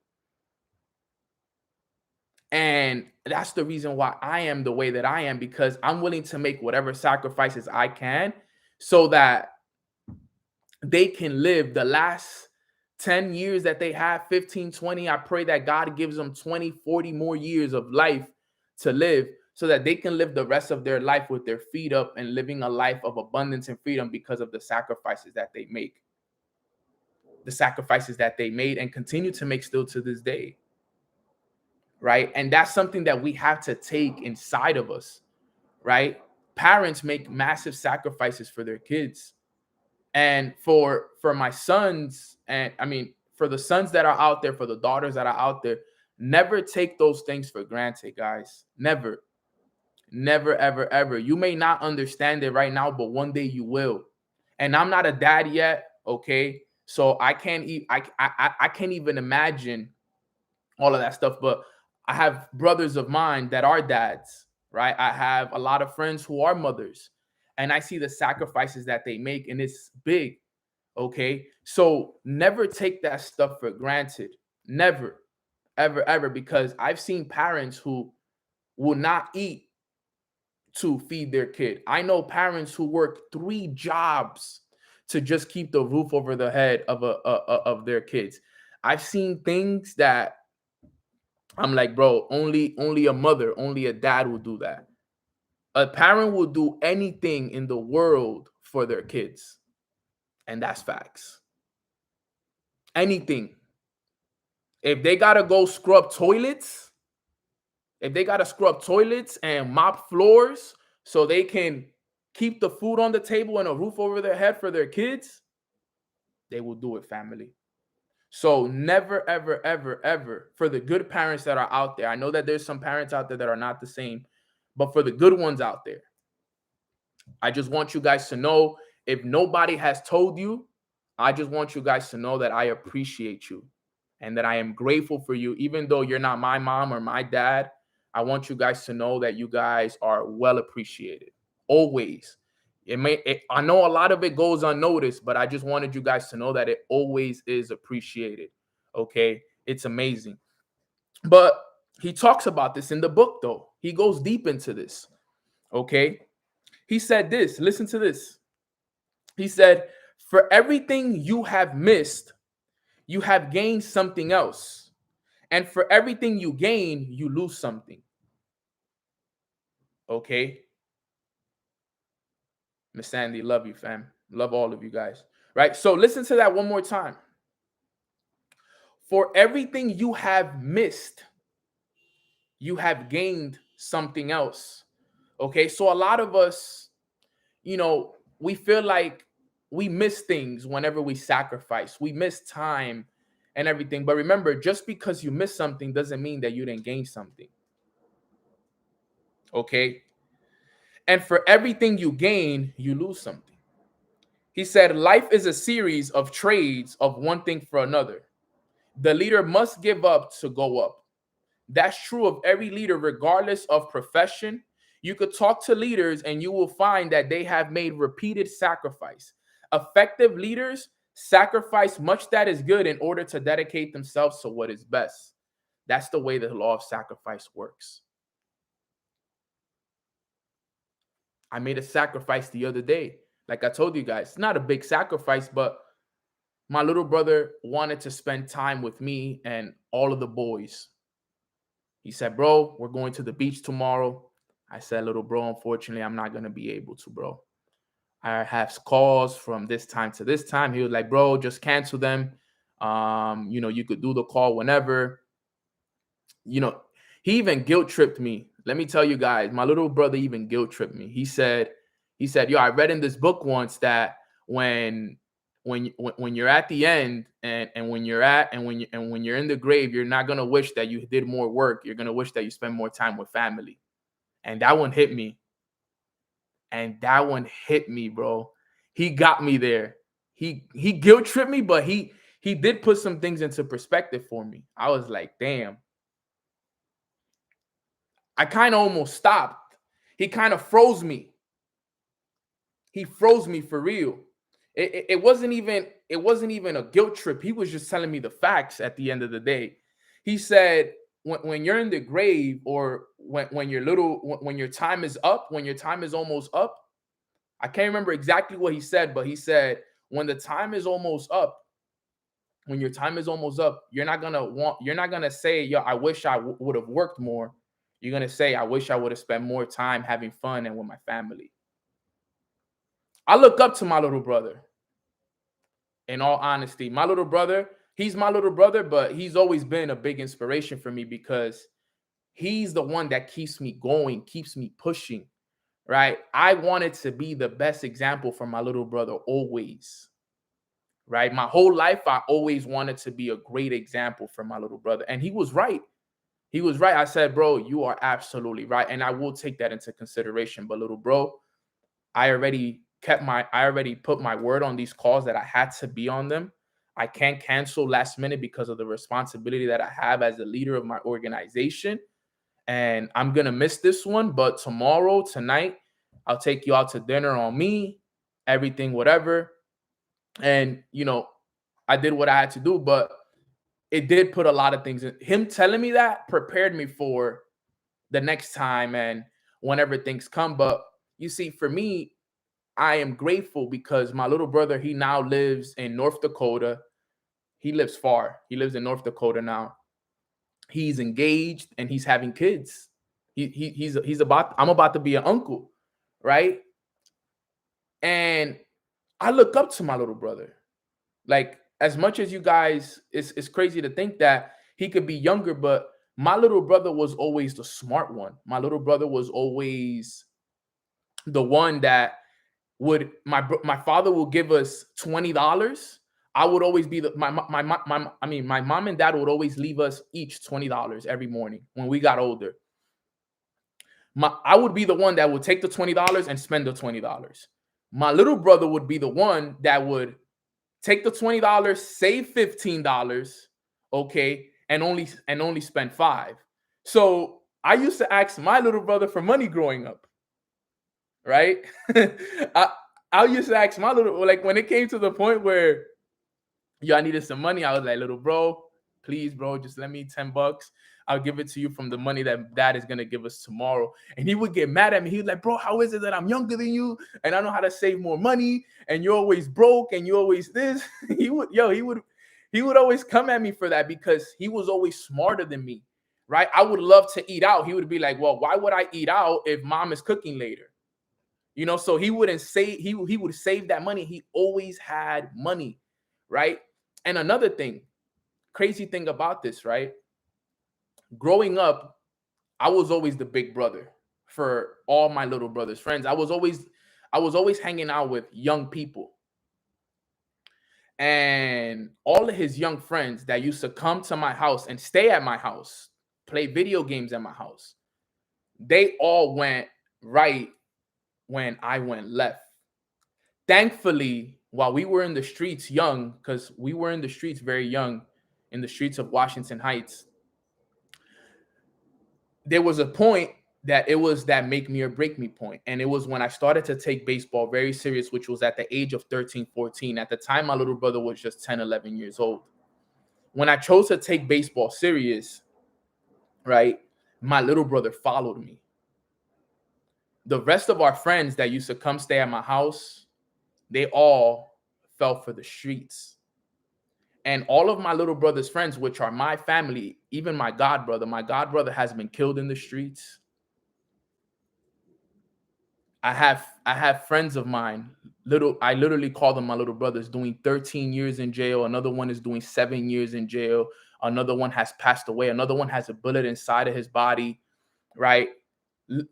Speaker 2: And that's the reason why I am the way that I am, because I'm willing to make whatever sacrifices I can so that they can live the last 10 years that they have, 15, 20. I pray that God gives them 20, 40 more years of life to live, so that they can live the rest of their life with their feet up and living a life of abundance and freedom, because of the sacrifices that they make. The sacrifices that they made and continue to make still to this day. Right? And that's something that we have to take inside of us, right? Parents make massive sacrifices for their kids. And for my sons, and I mean, for the sons that are out there, for the daughters that are out there, never take those things for granted, guys. Never. Never, ever, ever. You may not understand it right now, but one day you will. And I'm not a dad yet, okay? So I can't even imagine all of that stuff. But I have brothers of mine that are dads, right? I have a lot of friends who are mothers, and I see the sacrifices that they make, and it's big. Okay. So never take that stuff for granted. Never, ever, ever, because I've seen parents who will not eat to feed their kid. I know parents who work 3 jobs to just keep the roof over the head of their kids. I've seen things that I'm like, bro, only a mother, only a dad will do that. A parent will do anything in the world for their kids. And that's facts. Anything. If they gotta go scrub toilets, if they gotta scrub toilets and mop floors so they can keep the food on the table and a roof over their head for their kids, they will do it, family. So never, ever, ever, ever, for the good parents that are out there, I know that there's some parents out there that are not the same, but for the good ones out there, I just want you guys to know, if nobody has told you, I just want you guys to know that I appreciate you and that I am grateful for you. Even though you're not my mom or my dad, I want you guys to know that you guys are well appreciated. Always. I know a lot of it goes unnoticed, but I just wanted you guys to know that it always is appreciated. Okay. It's amazing. But he talks about this in the book, though. He goes deep into this. Okay. He said this. Listen to this. He said, "For everything you have missed, you have gained something else. And for everything you gain, you lose something." Okay. Miss Sandy, love you, fam. Love all of you guys. Right. So listen to that one more time. For everything you have missed, you have gained something else. Okay. So a lot of us, we feel like we miss things whenever we sacrifice. We miss time and everything. But remember, just because you miss something doesn't mean that you didn't gain something. Okay. And for everything you gain, you lose something. He said, life is a series of trades of one thing for another. The leader must give up to go up. That's true of every leader, regardless of profession. You could talk to leaders and you will find that they have made repeated sacrifice. Effective leaders sacrifice much that is good in order to dedicate themselves to what is best. That's the way the law of sacrifice works. I made a sacrifice the other day. Like I told you guys, it's not a big sacrifice, but my little brother wanted to spend time with me and all of the boys. He said, "Bro, we're going to the beach tomorrow." I said, "Little bro, unfortunately, I'm not going to be able to, bro. I have calls from this time to this time." He was like, "Bro, just cancel them. You could do the call whenever." You know, he even guilt tripped me. Let me tell you guys, my little brother even guilt tripped me. He said, "Yo, I read in this book once that when you're at the end and when you're in the grave, you're not gonna wish that you did more work. You're gonna wish that you spend more time with family." And that one hit me. And that one hit me, bro. He got me there. He guilt tripped me, but he did put some things into perspective for me. I was like, damn. I kind of almost stopped. He kind of froze me. He froze me for real. It wasn't even a guilt trip. He was just telling me the facts at the end of the day. He said, when you're in the grave, or when you're little, when your time is up, when your time is almost up, I can't remember exactly what he said, but he said, when the time is almost up, when your time is almost up, you're not gonna say, "Yo, I wish I would have worked more." You're gonna say, "I wish I would have spent more time having fun and with my family." I look up to my little brother. In all honesty, my little brother, he's my little brother, but he's always been a big inspiration for me because he's the one that keeps me going, keeps me pushing, right? I wanted to be the best example for my little brother always, right? My whole life, I always wanted to be a great example for my little brother. And he was right. He was right. I said, "Bro, you are absolutely right." And I will take that into consideration. But little bro, I already put my word on these calls that I had to be on them. I can't cancel last minute because of the responsibility that I have as the leader of my organization. And I'm going to miss this one. But tomorrow, tonight, I'll take you out to dinner on me, everything, whatever. And, I did what I had to do, but it did put a lot of things in. Him telling me that prepared me for the next time and whenever things come. But you see, for me, I am grateful because my little brother, he now lives in North Dakota. He lives far. He lives in North Dakota now. He's engaged and he's having kids. I'm about to be an uncle, right? And I look up to my little brother. Like, as much as you guys, it's crazy to think that he could be younger, but my little brother was always the smart one. My little brother was always the one that my father will give us $20. I would always be my mom and dad would always leave us each $20 every morning when we got older. I would be the one that would take the $20 and spend the $20. My little brother would be the one that would take the $20, save $15, okay, and only spend 5. So I used to ask my little brother for money growing up, right? I I used to ask my little, like, when it came to the point where, "Yo, I needed some money," I was like, "Little bro, Please, bro, just lend me $10. I'll give it to you from the money that dad is gonna give us tomorrow. And he would get mad at me. He was like, bro, how is it that I'm younger than you and I know how to save more money and you're always broke and you always this? He would always come at me for that because he was always smarter than me. Right? I would love to eat out. He would be like, well, why would I eat out if mom is cooking later? So he wouldn't say he would save that money. He always had money, right? And another thing, crazy thing about this, right? Growing up, I was always the big brother for all my little brother's friends. I was always hanging out with young people. And all of his young friends that used to come to my house and stay at my house, play video games at my house, they all went right when I went left. Thankfully, while we were in the streets young, because we were in the streets very young, in the streets of Washington Heights, there was a point that it was that make me or break me point. And it was when I started to take baseball very serious, which was at the age of 13, 14. At the time, my little brother was just 10, 11 years old. When I chose to take baseball serious, right, my little brother followed me. The rest of our friends that used to come stay at my house, they all fell for the streets. And all of my little brother's friends, which are my family, even my god brother has been killed in the streets. I have friends of mine, I literally call them my little brothers, doing 13 years in jail. Another one is doing 7 years in jail. Another one has passed away. Another one has a bullet inside of his body, right?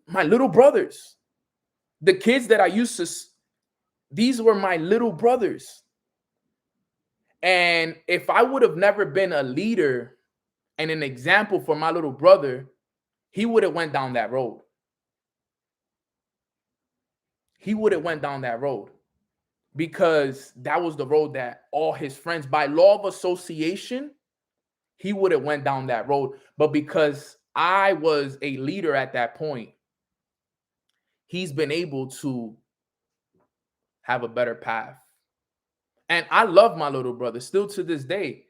Speaker 2: My little brothers, the kids that I used to, these were my little brothers. And if I would have never been a leader and an example for my little brother, he would have went down that road. He would have went down that road because that was the road that all his friends, by law of association, he would have went down that road. But because I was a leader at that point, he's been able to have a better path. And I love my little brother still to this day,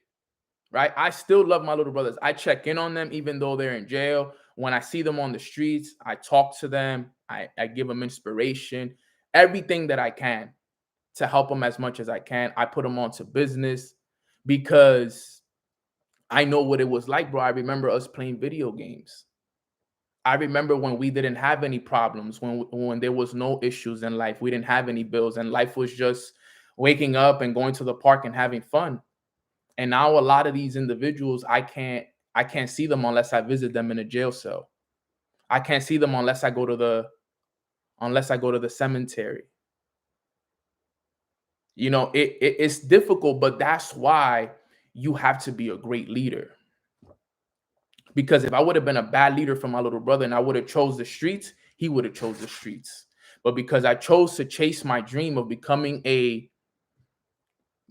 Speaker 2: right? I still love my little brothers. I check in on them even though they're in jail. When I see them on the streets, I talk to them. I give them inspiration, everything that I can to help them as much as I can. I put them onto business because I know what it was like, bro. I remember us playing video games. I remember when we didn't have any problems, when there was no issues in life. We didn't have any bills and life was just waking up and going to the park and having fun. And now a lot of these individuals, I can't see them unless I visit them in a jail cell. I can't see them unless I go to the cemetery. It's difficult, but that's why you have to be a great leader. Because if I would have been a bad leader for my little brother and I would have chose the streets, he would have chose the streets. But because I chose to chase my dream of becoming a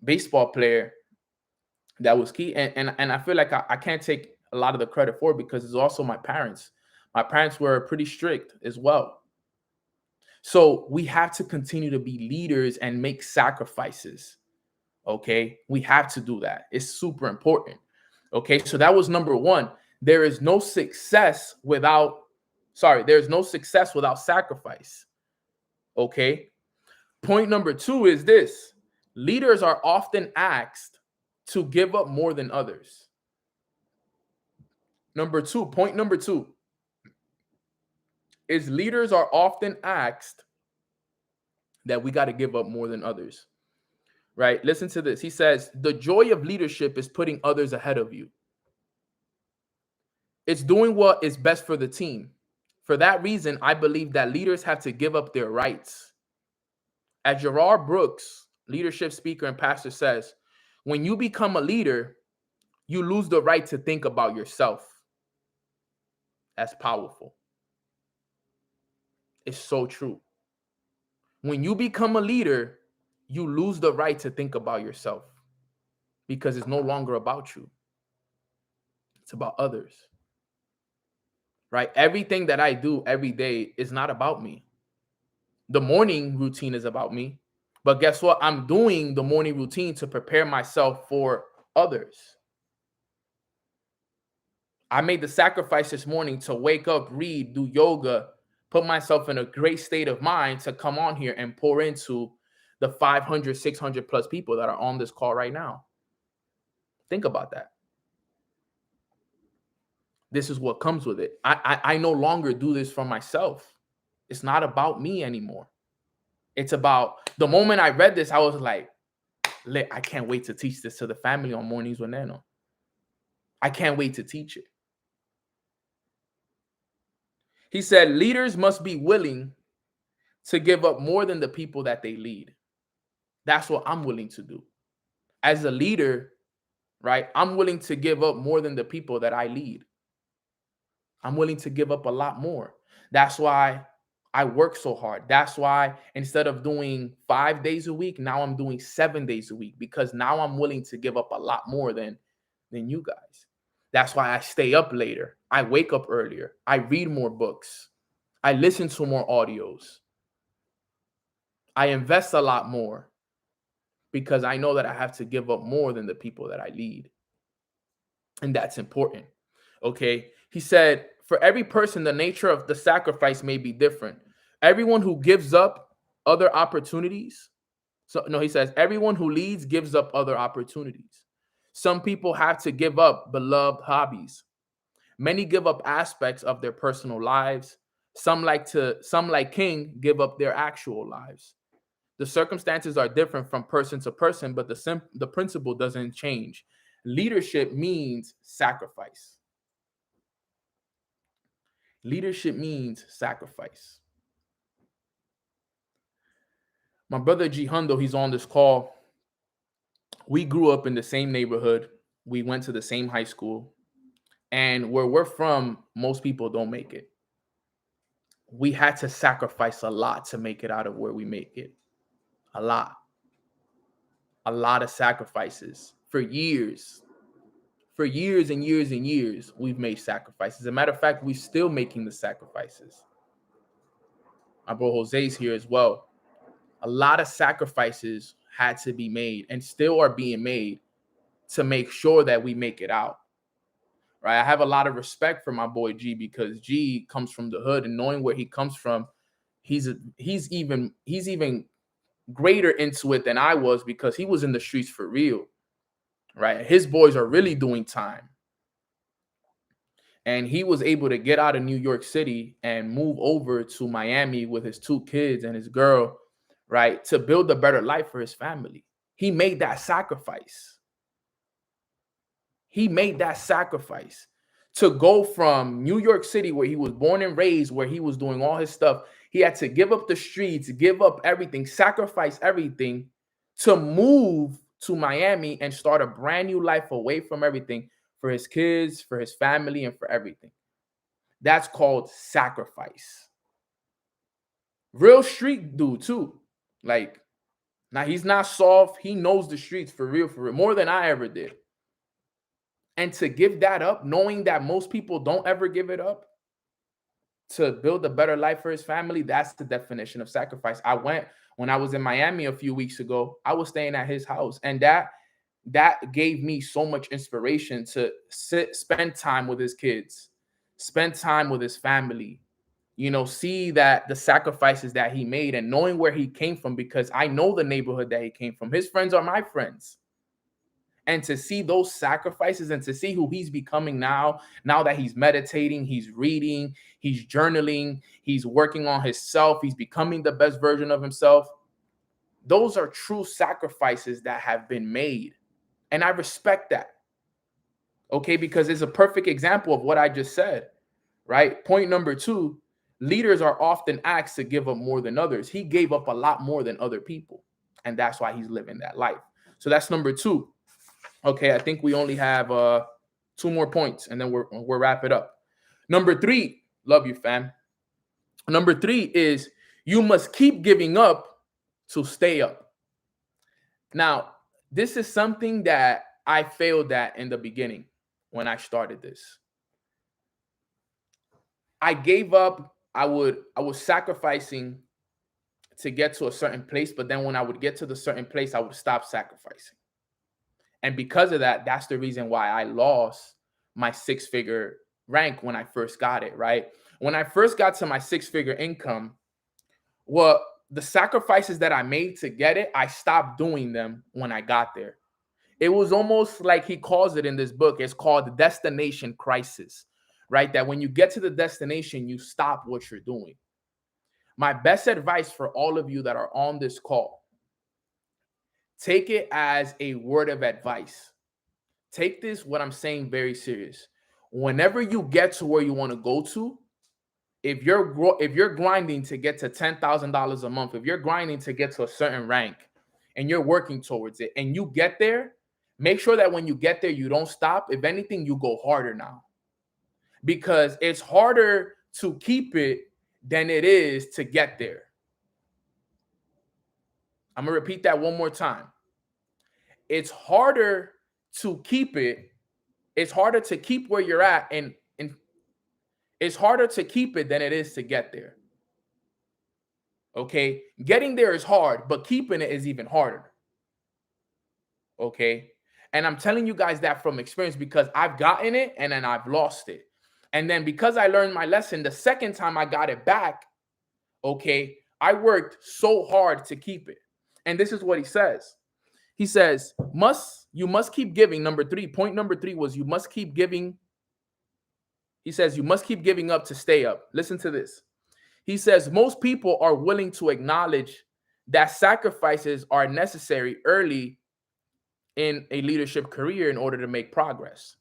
Speaker 2: baseball player, that was key. And I feel like I can't take a lot of the credit for it because it's also my parents. My parents were pretty strict as well. So we have to continue to be leaders and make sacrifices. Okay. We have to do that. It's super important. Okay. So that was number one. There's no success without sacrifice. Okay. Point number two is this: leaders are often asked to give up more than others. Point number two is leaders are often asked that we got to give up more than others. Right? Listen to this. He says, the joy of leadership is putting others ahead of you. It's doing what is best for the team. For that reason, I believe that leaders have to give up their rights. As Gerard Brooks, leadership speaker and pastor, says, when you become a leader, you lose the right to think about yourself. That's powerful. It's so true. When you become a leader, you lose the right to think about yourself because it's no longer about you. It's about others. Right? Everything that I do every day is not about me. The morning routine is about me. But guess what? I'm doing the morning routine to prepare myself for others. I made the sacrifice this morning to wake up, read, do yoga, put myself in a great state of mind to come on here and pour into the 500, 600 plus people that are on this call right now. Think about that. This is what comes with it. I no longer do this for myself. It's not about me anymore. It's about the moment I read this, I was like, I can't wait to teach this to the family on Mornings with Nano. I can't wait to teach it. He said, leaders must be willing to give up more than the people that they lead. That's what I'm willing to do. As a leader, right, I'm willing to give up more than the people that I lead. I'm willing to give up a lot more. That's why I work so hard. That's why instead of doing 5 days a week, now I'm doing 7 days a week, because now I'm willing to give up a lot more than you guys. That's why I stay up later. I wake up earlier. I read more books. I listen to more audios. I invest a lot more because I know that I have to give up more than the people that I lead. And that's important. Okay. He said, for every person, the nature of the sacrifice may be different. Everyone who gives up other opportunities. So, no, he says, everyone who leads gives up other opportunities. Some people have to give up beloved hobbies. Many give up aspects of their personal lives. Some like King, give up their actual lives. The circumstances are different from person to person, but the principle doesn't change. Leadership means sacrifice. Leadership means sacrifice. My brother G Hundo, he's on this call. We grew up in the same neighborhood. We went to the same high school. And where we're from, most people don't make it. We had to sacrifice a lot to make it out of where we make it. A lot of sacrifices for years. For years and years and years, we've made sacrifices. As a matter of fact, we're still making the sacrifices. My bro Jose's here as well. A lot of sacrifices had to be made and still are being made to make sure that we make it out. Right? I have a lot of respect for my boy G, because G comes from the hood, and knowing where he comes from, he's even greater into it than I was, because he was in the streets for real. Right? His boys are really doing time. And he was able to get out of New York City and move over to Miami with his 2 kids and his girl, right, to build a better life for his family. He made that sacrifice. He made that sacrifice to go from New York City, where he was born and raised, where he was doing all his stuff. He had to give up the streets, give up everything, sacrifice everything to move to Miami and start a brand new life away from everything, for his kids, for his family, and for everything. That's called sacrifice. Real street dude too. Like, now he's not soft. He knows the streets for real, more than I ever did. And to give that up, knowing that most people don't ever give it up, to build a better life for his family, that's the definition of sacrifice. When I was in Miami a few weeks ago, I was staying at his house, and that gave me so much inspiration to spend time with his kids, spend time with his family, see that the sacrifices that he made, and knowing where he came from, because I know the neighborhood that he came from. His friends are my friends. And to see those sacrifices and to see who he's becoming now that he's meditating, he's reading, he's journaling, he's working on himself, he's becoming the best version of himself. Those are true sacrifices that have been made. And I respect that. Okay, because it's a perfect example of what I just said, right? Point number 2, leaders are often asked to give up more than others. He gave up a lot more than other people, and that's why he's living that life. So that's number 2. Okay, I think we only have 2 more points, and then we'll wrap it up. Number 3, love you, fam. Number 3 is you must keep giving up to stay up. Now, this is something that I failed at in the beginning when I started this. I gave up. I was sacrificing to get to a certain place, but then when I would get to the certain place, I would stop sacrificing. And because of that, that's the reason why I lost my six-figure rank when I first got it, right? When I first got to my six-figure income, well, the sacrifices that I made to get it, I stopped doing them when I got there. It was almost like he calls it in this book. It's called the destination crisis, right? That when you get to the destination, you stop what you're doing. My best advice for all of you that are on this call, take it as a word of advice. Take this, what I'm saying, very serious. Whenever you get to where you want to go to, if you're grinding to get to $10,000 a month, if you're grinding to get to a certain rank and you're working towards it and you get there, make sure that when you get there, you don't stop. If anything, you go harder now, because it's harder to keep it than it is to get there. I'm going to repeat that one more time. It's harder to keep it. It's harder to keep where you're at, and it's harder to keep it than it is to get there. Okay? Getting there is hard, but keeping it is even harder. Okay? And I'm telling you guys that from experience, because I've gotten it and then I've lost it. And then because I learned my lesson, the second time I got it back, okay, I worked so hard to keep it. And this is what he says. He says, you must keep giving. Number 3, point number 3 was you must keep giving. He says, you must keep giving up to stay up. Listen to this. He says, most people are willing to acknowledge that sacrifices are necessary early in a leadership career in order to make progress.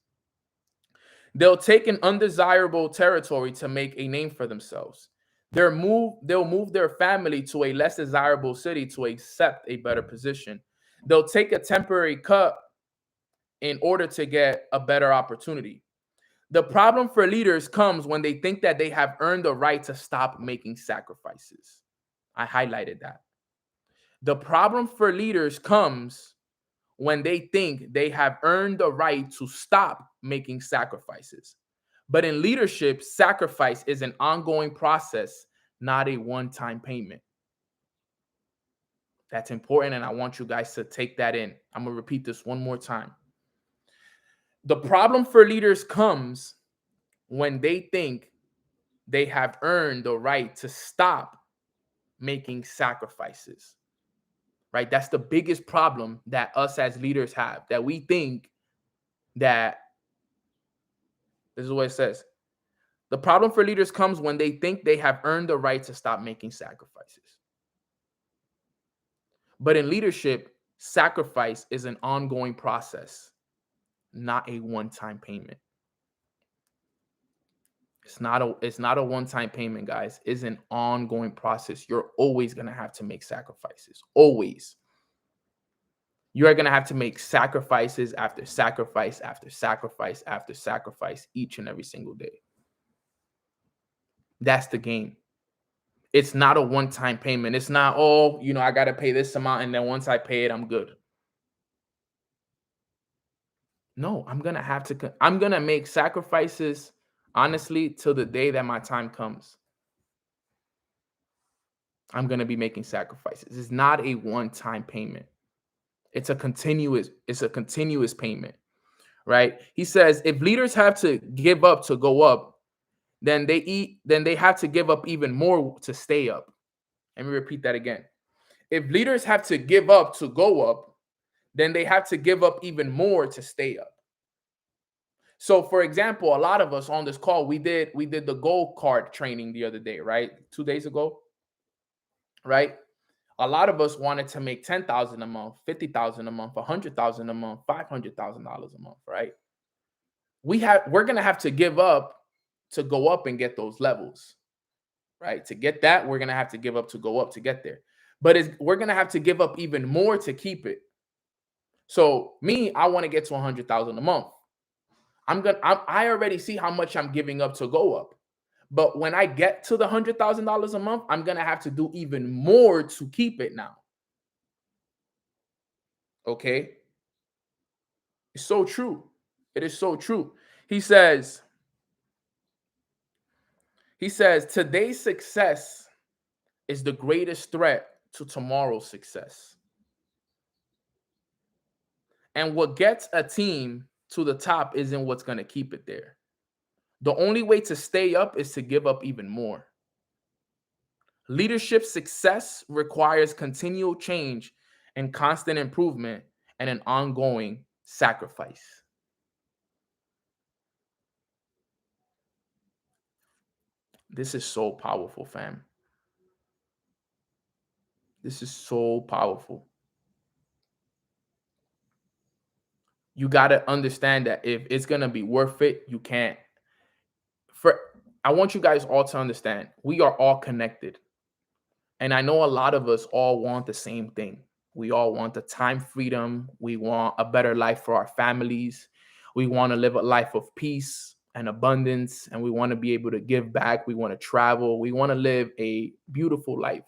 Speaker 2: They'll take an undesirable territory to make a name for themselves. They'll move their family to a less desirable city to accept a better position. They'll take a temporary cut in order to get a better opportunity. The problem for leaders comes when they think that they have earned the right to stop making sacrifices. I highlighted that. The problem for leaders comes when they think they have earned the right to stop making sacrifices. But in leadership, sacrifice is an ongoing process, not a one-time payment. That's important, and I want you guys to take that in. I'm going to repeat this one more time. The problem for leaders comes when they think they have earned the right to stop making sacrifices, right? That's the biggest problem that us as leaders have, that we think that, this is what it says. The problem for leaders comes when they think they have earned the right to stop making sacrifices. But in leadership, sacrifice is an ongoing process, not a one-time payment. It's not a one-time payment, guys. It's an ongoing process. You're always going to have to make sacrifices. Always. You are going to have to make sacrifices after sacrifice after sacrifice after sacrifice each and every single day. That's the game. It's not a one-time payment. It's not, oh, I got to pay this amount, and then once I pay it, I'm good. No, I'm going to make sacrifices, honestly, till the day that my time comes. I'm going to be making sacrifices. It's not a one-time payment. It's a continuous payment, right? He says, if leaders have to give up to go up, then they have to give up even more to stay up. Let me repeat that again. If leaders have to give up to go up, then they have to give up even more to stay up. So, for example, a lot of us on this call, we did the gold card training the other day, right? 2 days ago, right? A lot of us wanted to make $10,000 a month, $50,000 a month, $100,000 a month, $500,000 a month, right? We're gonna have to give up to go up and get those levels, right? To get that, we're gonna have to give up to go up to get there. But we're gonna have to give up even more to keep it. So I want to get to 100,000 a month. I already see how much I'm giving up to go up. But when I get to the $100,000 a month, I'm going to have to do even more to keep it now. Okay? It's so true. It is so true. He says, today's success is the greatest threat to tomorrow's success. And what gets a team to the top isn't what's going to keep it there. The only way to stay up is to give up even more. Leadership success requires continual change and constant improvement and an ongoing sacrifice. This is so powerful, fam. This is so powerful. You got to understand that if it's going to be worth it, you can't. For I want you guys all to understand, we are all connected. And I know a lot of us all want the same thing. We all want the time freedom. We want a better life for our families. We want to live a life of peace and abundance. And we want to be able to give back. We want to travel. We want to live a beautiful life.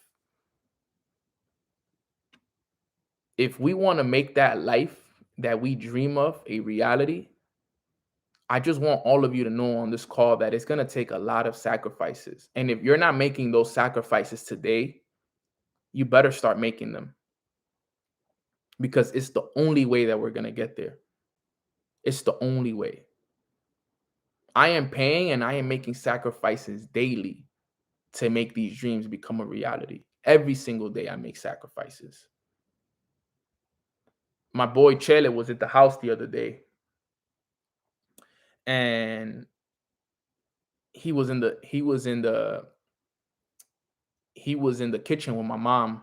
Speaker 2: If we want to make that life that we dream of a reality, I just want all of you to know on this call that it's going to take a lot of sacrifices. And if you're not making those sacrifices today, you better start making them, because it's the only way that we're going to get there. It's the only way. I am paying and I am making sacrifices daily to make these dreams become a reality. Every single day I make sacrifices. My boy Chele was at the house the other day, and he was in the kitchen with my mom,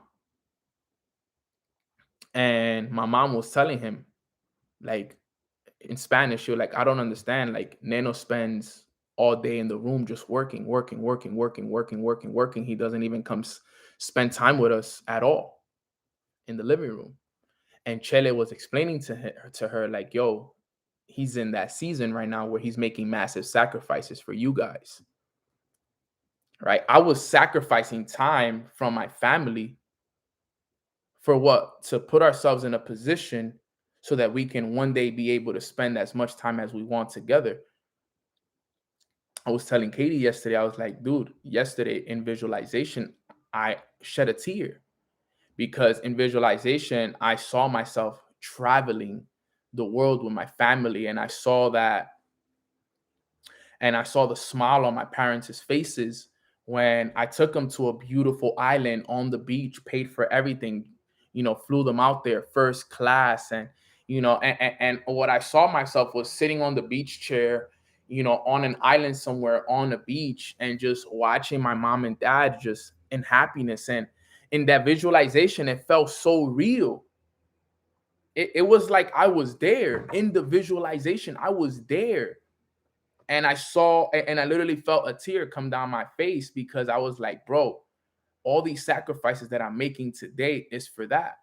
Speaker 2: and my mom was telling him, like, in Spanish, she was like, I don't understand. Like, Neno spends all day in the room just working, working, working, working, working, working, working. He doesn't even come spend time with us at all in the living room. And Chele was explaining to her, like, yo, he's in that season right now where he's making massive sacrifices for you guys. Right? I was sacrificing time from my family for what? To put ourselves in a position so that we can one day be able to spend as much time as we want together. I was telling Katie yesterday, I was like, dude, yesterday in visualization, I shed a tear, because in visualization, I saw myself traveling the world with my family, and I saw that, and I saw the smile on my parents' faces when I took them to a beautiful island on the beach, paid for everything, flew them out there first class. And, and what I saw myself was sitting on the beach chair, on an island somewhere on the beach, and just watching my mom and dad just in happiness. And in that visualization, it felt so real. It was like I was there in the visualization. I was there. And I saw, and I literally felt a tear come down my face, because I was like, bro, all these sacrifices that I'm making today is for that.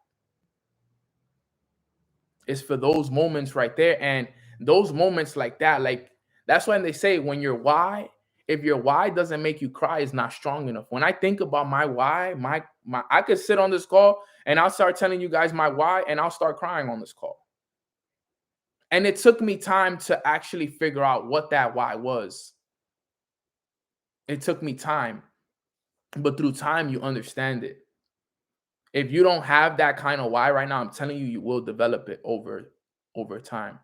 Speaker 2: It's for those moments right there. And those moments like that, like, that's when they say, when your why, if your why doesn't make you cry, it's not strong enough. When I think about my why, my I could sit on this call and I'll start telling you guys my why, and I'll start crying on this call. And it took me time to actually figure out what that why was. It took me time, but through time, you understand it. If you don't have that kind of why right now, I'm telling you, you will develop it over time.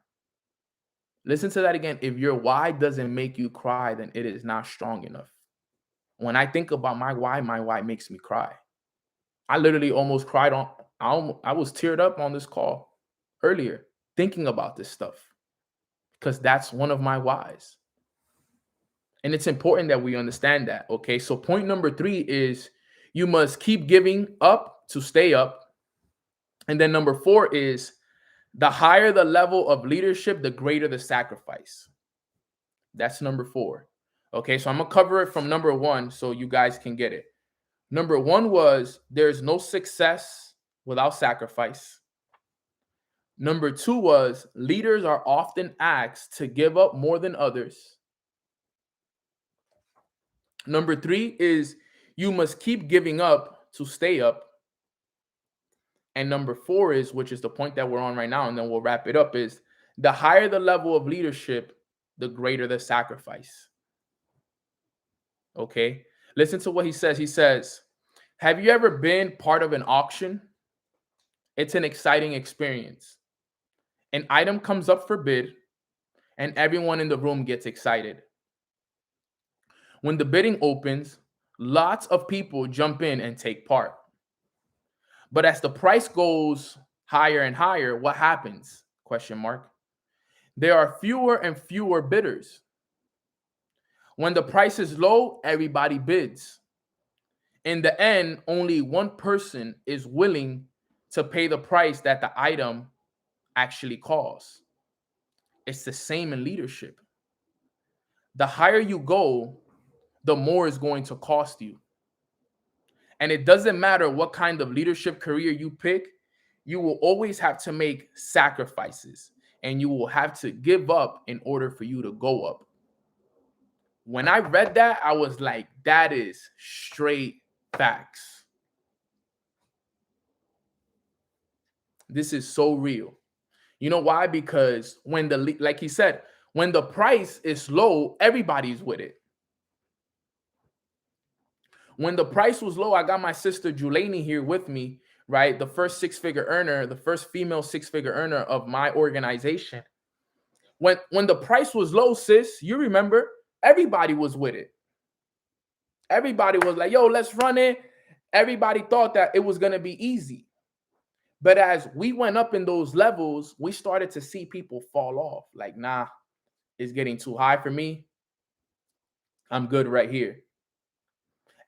Speaker 2: Listen to that again. If your why doesn't make you cry, then it is not strong enough. When I think about my why makes me cry. I literally almost cried I was teared up on this call earlier thinking about this stuff, because that's one of my whys. And it's important that we understand that. Okay. So point number 3 is you must keep giving up to stay up. And then number 4 is the higher the level of leadership, the greater the sacrifice. That's number 4. Okay. So I'm going to cover it from number 1 so you guys can get it. Number 1 was there's no success without sacrifice. Number 2 was leaders are often asked to give up more than others. Number 3 is you must keep giving up to stay up. And number 4 is, which is the point that we're on right now, and then we'll wrap it up, is the higher the level of leadership, the greater the sacrifice. Okay? Listen to what he says. He says, have you ever been part of an auction? It's an exciting experience. An item comes up for bid. and everyone in the room gets excited. When the bidding opens, lots of people jump in and take part. But as the price goes higher and higher, what happens? Question mark. There are fewer and fewer bidders. When the price is low, everybody bids. In the end, only one person is willing to pay the price that the item actually costs. It's the same in leadership. The higher you go, the more it's going to cost you. And it doesn't matter what kind of leadership career you pick, you will always have to make sacrifices and you will have to give up in order for you to go up. When I read that, I was like, that is straight facts. This is so real. You know why? Because when like he said, when the price is low, everybody's with it. When the price was low, I got my sister Julani here with me, right? The first six-figure earner, the first female six-figure earner of my organization. When the price was low, sis, you remember, everybody was with it. Everybody was like, yo, let's run it. Everybody thought that it was going to be easy. But as we went up in those levels, we started to see people fall off. Like, nah, it's getting too high for me. I'm good right here.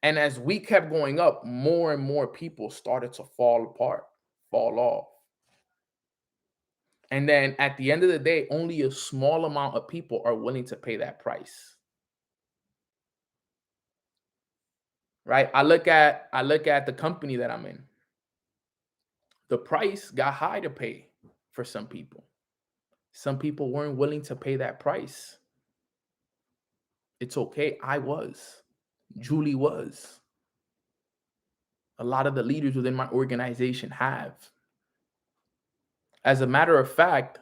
Speaker 2: And as we kept going up, more and more people started to fall apart, fall off. And then at the end of the day, only a small amount of people are willing to pay that price. Right? I look at the company that I'm in. The price got high to pay for some people. Some people weren't willing to pay that price. It's okay. I was. Julie was. A lot of the leaders within my organization have. As a matter of fact,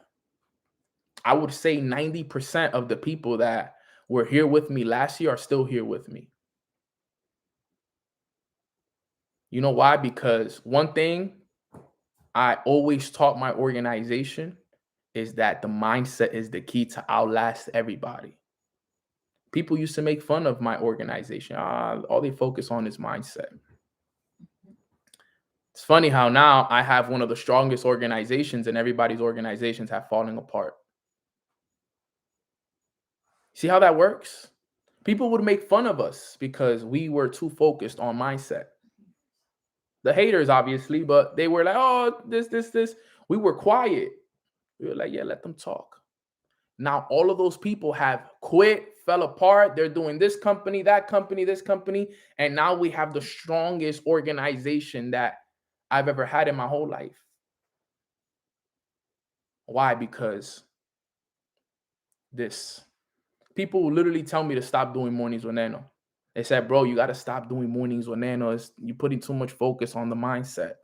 Speaker 2: I would say 90% of the people that were here with me last year are still here with me. You know why? Because one thing I always taught my organization is that the mindset is the key to outlast everybody. People used to make fun of my organization. All they focus on is mindset. It's funny how now I have one of the strongest organizations and everybody's organizations have fallen apart. See how that works? People would make fun of us because we were too focused on mindset. The haters, obviously, but they were like, oh, this. We were quiet. We were like, yeah, let them talk. Now, all of those people have quit, fell apart. They're doing this company, that company, this company. And now we have the strongest organization that I've ever had in my whole life. Why? Because people will literally tell me to stop doing mornings with Nano. They said, bro, you got to stop doing mornings with Nano. You're putting too much focus on the mindset.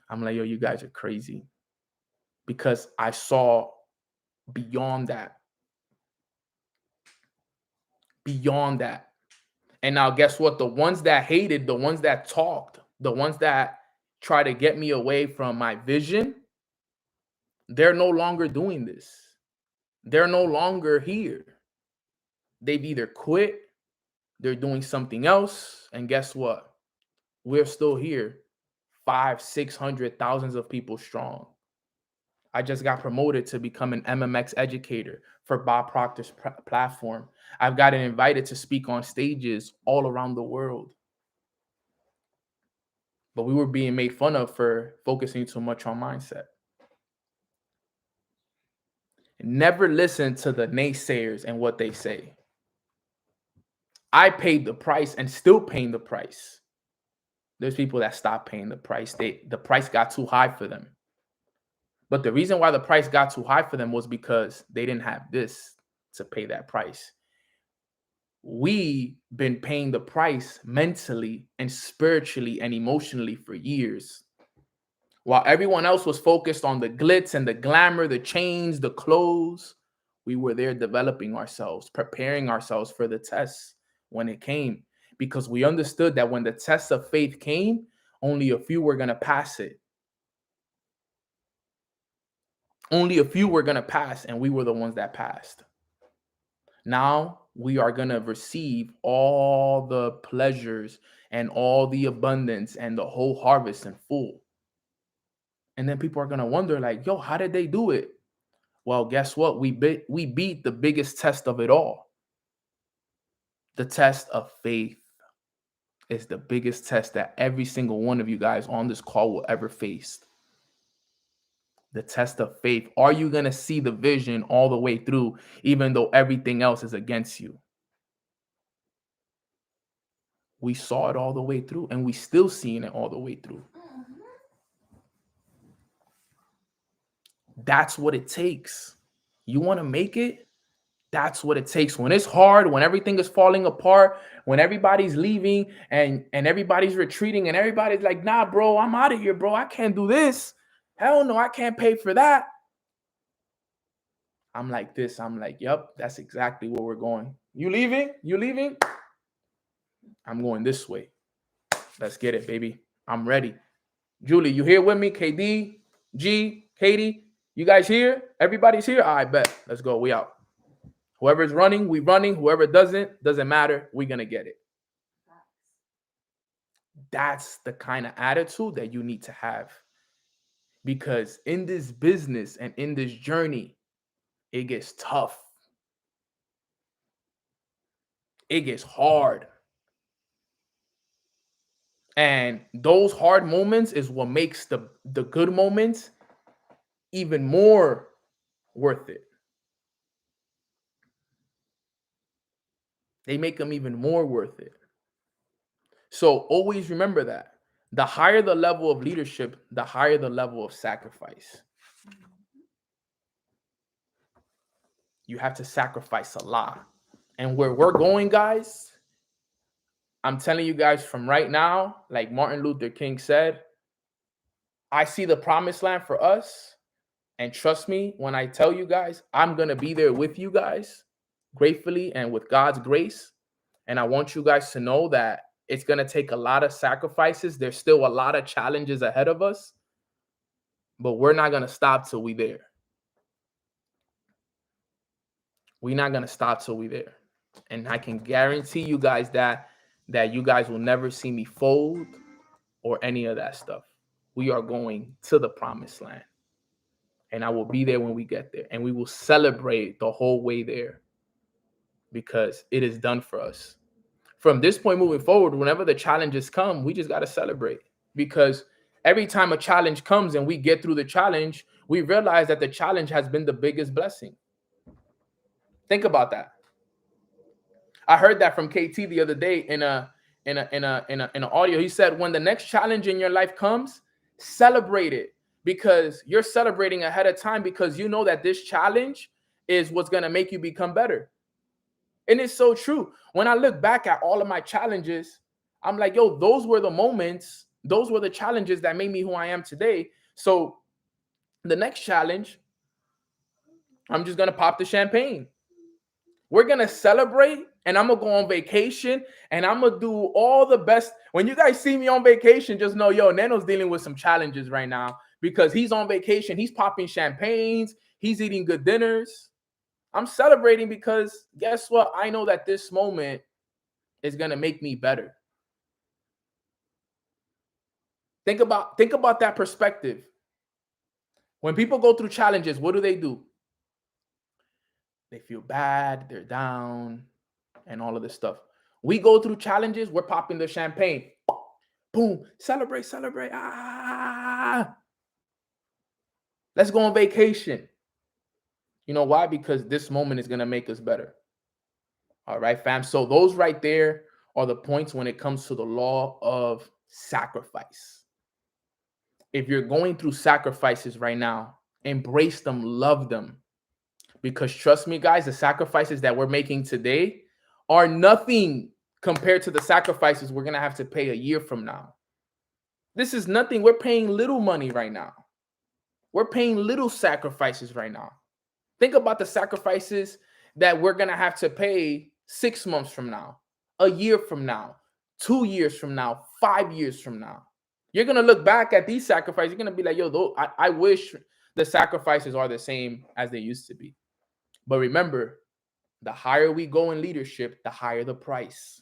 Speaker 2: I'm like, yo, you guys are crazy. Because I saw beyond that. Beyond that. And now guess what? The ones that hated, the ones that talked, the ones that try to get me away from my vision, they're no longer doing this. They're no longer here. They've either quit, they're doing something else, and guess what? We're still here, 500, 600, thousands of people strong. I just got promoted to become an MMX educator for Bob Proctor's platform. I've gotten invited to speak on stages all around the world. But we were being made fun of for focusing too much on mindset. Never listen to the naysayers and what they say. I paid the price and still paying the price. There's people that stopped paying the price. The price got too high for them. But the reason why the price got too high for them was because they didn't have this to pay that price. We've been paying the price mentally and spiritually and emotionally for years. While everyone else was focused on the glitz and the glamour, the chains, the clothes, we were there developing ourselves, preparing ourselves for the tests when it came. Because we understood that when the test of faith came, only a few were going to pass it. Only a few were going to pass, and we were the ones that passed. Now we are going to receive all the pleasures and all the abundance and the whole harvest in full. And then people are going to wonder, like, yo, how did they do it? Well, guess what? We beat the biggest test of it all. The test of faith is the biggest test that every single one of you guys on this call will ever face. The test of faith. Are you going to see the vision all the way through, even though everything else is against you? We saw it all the way through, and we still seeing it all the way through. That's what it takes. You want to make it? That's what it takes. When it's hard, when everything is falling apart, when everybody's leaving and everybody's retreating and everybody's like, nah, bro, I'm out of here, bro. I can't do this. Hell no, I can't pay for that. I'm like this. I'm like, yep, that's exactly where we're going. You leaving? You leaving? I'm going this way. Let's get it, baby. I'm ready. Julie, you here with me? KD, G, Katie, you guys here? Everybody's here? I bet. Let's go. We out. Whoever's running, we running. Whoever doesn't matter. We're going to get it. That's the kind of attitude that you need to have. Because in this business and in this journey, it gets tough. It gets hard. And those hard moments is what makes the good moments even more worth it. They make them even more worth it. So always remember that. The higher the level of leadership, the higher the level of sacrifice. You have to sacrifice a lot. And where we're going, guys, I'm telling you guys from right now, like Martin Luther King said, I see the promised land for us. And trust me, when I tell you guys, I'm going to be there with you guys, gratefully and with God's grace. And I want you guys to know that it's going to take a lot of sacrifices. There's still a lot of challenges ahead of us, but we're not going to stop till we're there. We're not going to stop till we're there. And I can guarantee you guys that you guys will never see me fold or any of that stuff. We are going to the promised land. And I will be there when we get there. And we will celebrate the whole way there because it is done for us. From this point moving forward, whenever the challenges come, we just got to celebrate. Because every time a challenge comes and we get through the challenge, we realize that the challenge has been the biggest blessing. Think about that. I heard that from KT the other day in an audio. He said, when the next challenge in your life comes, celebrate it, because you're celebrating ahead of time because you know that this challenge is what's going to make you become better. And it's so true. When I look back at all of my challenges, I'm like, yo, those were the moments, those were the challenges that made me who I am today. So the next challenge, I'm just going to pop the champagne. We're going to celebrate, and I'm going to go on vacation, and I'm going to do all the best. When you guys see me on vacation, just know, yo, Nano's dealing with some challenges right now because he's on vacation. He's popping champagnes. He's eating good dinners. I'm celebrating because guess what? I know that this moment is going to make me better. Think about that perspective. When people go through challenges, what do? They feel bad, they're down, and all of this stuff. We go through challenges, we're popping the champagne. Boom, celebrate. Ah. Let's go on vacation. You know why? Because this moment is going to make us better. All right, fam. So those right there are the points when it comes to the law of sacrifice. If you're going through sacrifices right now, embrace them, love them. Because trust me, guys, the sacrifices that we're making today are nothing compared to the sacrifices we're going to have to pay a year from now. This is nothing. We're paying little money right now. We're paying little sacrifices right now. Think about the sacrifices that we're going to have to pay 6 months from now, a year from now, 2 years from now, 5 years from now. You're going to look back at these sacrifices. You're going to be like, yo, I wish The sacrifices are the same as they used to be. But remember, the higher we go in leadership, the higher the price.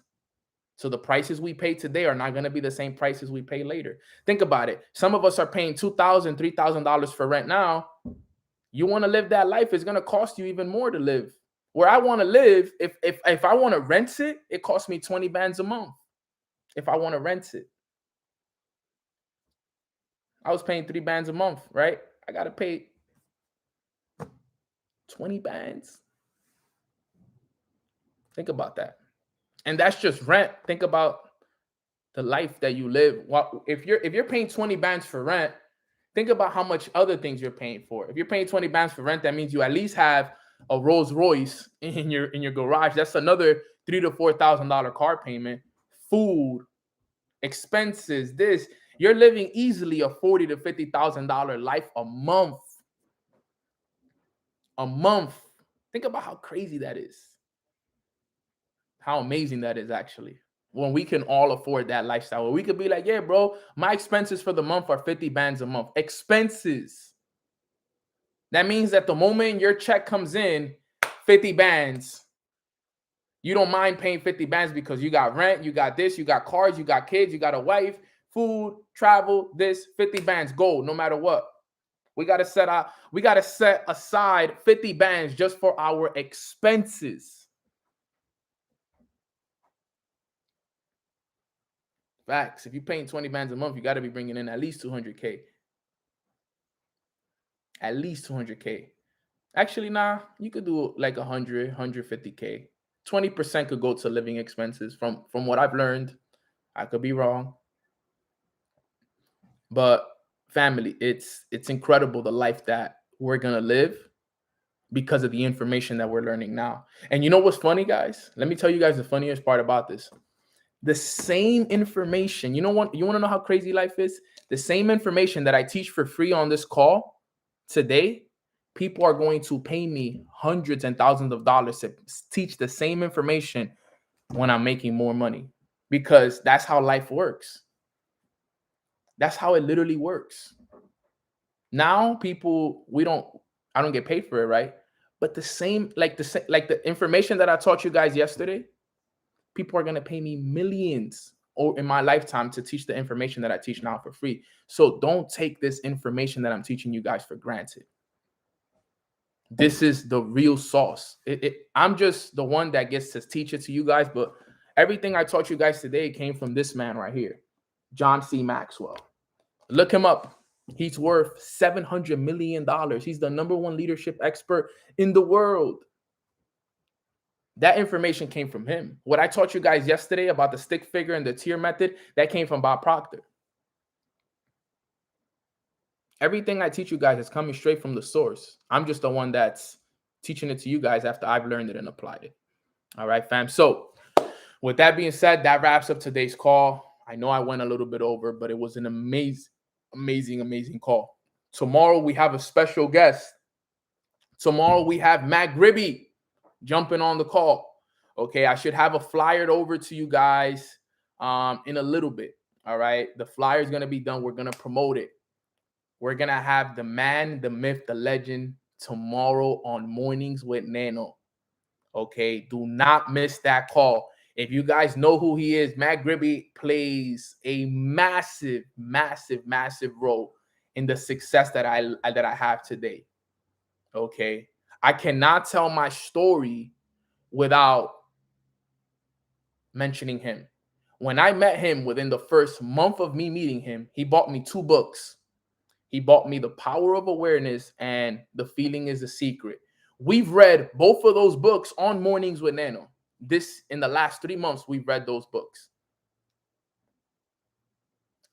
Speaker 2: So the prices we pay today are not going to be the same prices we pay later. Think about it. Some of us are paying $2,000, $3,000 for rent now. You want to live that life, it's going to cost you even more to live. Where I want to live, if I want to rent it, it costs me 20 bands a month. If I want to rent it, I was paying 3 bands a month, right? I got to pay 20 bands. Think about that. And that's just rent. Think about the life that you live. If you're paying 20 bands for rent, think about how much other things you're paying for. If you're paying 20 bands for rent, that means you at least have a Rolls Royce in your garage. That's another $3,000 to $4,000 car payment. Food, expenses, this. You're living easily a $40,000 to $50,000 life a month. A month. Think about how crazy that is. How amazing that is, actually. When we can all afford that lifestyle, where we could be like, yeah, bro, my expenses for the month are 50 bands a month. Expenses. That means that the moment your check comes in, 50 bands, you don't mind paying 50 bands because you got rent, you got this, you got cars, you got kids, you got a wife, food, travel, this, 50 bands, go, no matter what. We got to set aside 50 bands just for our expenses. Facts. If you're paying 20 bands a month, you got to be bringing in at least 200K. At least 200K. Actually, nah, you could do like 100, 150K. 20% could go to living expenses from what I've learned. I could be wrong. But family, it's incredible the life that we're going to live because of the information that we're learning now. And you know what's funny, guys? Let me tell you guys the funniest part about this. The same information, you want to know how crazy life is? The same information that I teach for free on this call today, people are going to pay me hundreds and thousands of dollars to teach the same information when I'm making more money, because that's how life works. That's how it literally works. Now people, I don't get paid for it, right? But the same, like the information that I taught you guys yesterday, people are going to pay me millions or in my lifetime to teach the information that I teach now for free. So don't take this information that I'm teaching you guys for granted. This is the real sauce. I'm just the one that gets to teach it to you guys, but everything I taught you guys today came from this man right here, John C. Maxwell. Look him up. He's worth $700 million. He's the #1 leadership expert in the world. That information came from him. What I taught you guys yesterday about the stick figure and the tier method, that came from Bob Proctor. Everything I teach you guys is coming straight from the source. I'm just the one that's teaching it to you guys after I've learned it and applied it. All right, fam. So with that being said, that wraps up today's call. I know I went a little bit over, but it was an amazing call. Tomorrow we have a special guest. Tomorrow we have Matt Gribby jumping on the call. Okay, I should have a flyer over to you guys in a little bit. All right, the flyer is going to be done. We're going to promote it. We're going to have the man, the myth, the legend tomorrow on Mornings with Nano. Okay, do not miss that call. If you guys know who he is, Matt Gribby plays a massive role in the success that I have today. Okay, I cannot tell my story without mentioning him. When I met him, within the first month of me meeting him, he bought me 2 books. He bought me The Power of Awareness and The Feeling is the Secret. We've read both of those books on Mornings with Nano. In the last 3 months, we've read those books.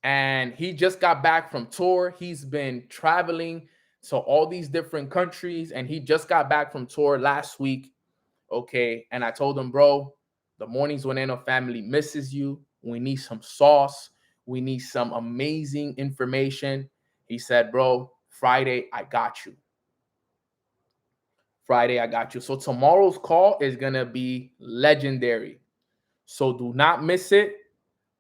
Speaker 2: And he just got back from tour. He's been traveling to all these different countries, and he just got back from tour last week. Okay, and I told him, bro, the Mornings with Nano family misses you. We need some sauce. We need some amazing information. He said, bro, Friday, I got you. Friday, I got you. So tomorrow's call is going to be legendary. So do not miss it.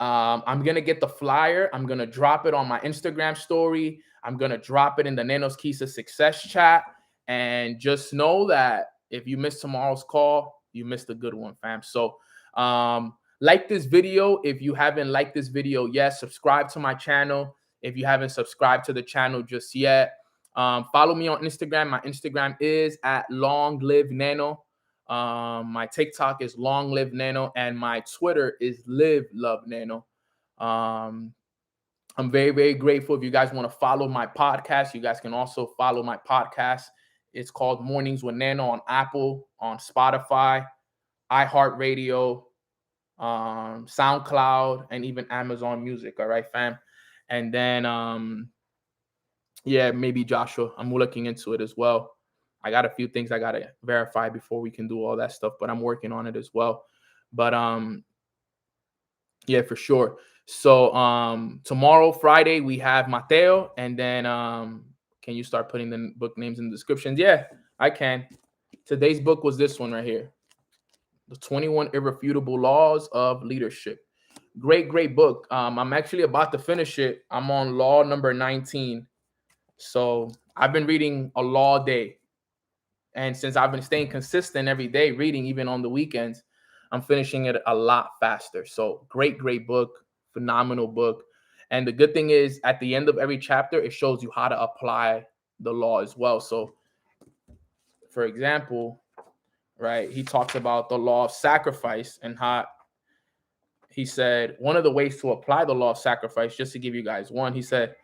Speaker 2: I'm gonna get the flyer. I'm gonna drop it on my Instagram story. I'm gonna drop it in the Nanos Kisa Success chat. And just know that if you miss tomorrow's call, you missed a good one, fam. So like this video. If you haven't liked this video yet, subscribe to my channel. If you haven't subscribed to the channel just yet, follow me on Instagram. My Instagram is at Long Live Nano. My TikTok is Long Live Nano, and my Twitter is Live Love Nano. Um, I'm very, very grateful. If you guys want to follow my podcast, you guys can also follow my podcast. It's called Mornings with Nano on Apple, on Spotify, iHeartRadio, SoundCloud, and even Amazon Music. All right, fam. And then, yeah, maybe Joshua. I'm looking into it as well. I got a few things I gotta verify before we can do all that stuff, but I'm working on it as well. But yeah, for sure. So tomorrow, Friday, we have Mateo, and then can you start putting the book names in the descriptions? Yeah, I can. Today's book was this one right here, The 21 Irrefutable Laws of Leadership. Great, great book. I'm actually about to finish it. I'm on law number 19. So I've been reading a law day. And since I've been staying consistent every day, reading even on the weekends, I'm finishing it a lot faster. So great, great book, phenomenal book. And the good thing is at the end of every chapter, it shows you how to apply the law as well. So for example, right, he talks about the law of sacrifice and how he said one of the ways to apply the law of sacrifice, just to give you guys one, he said,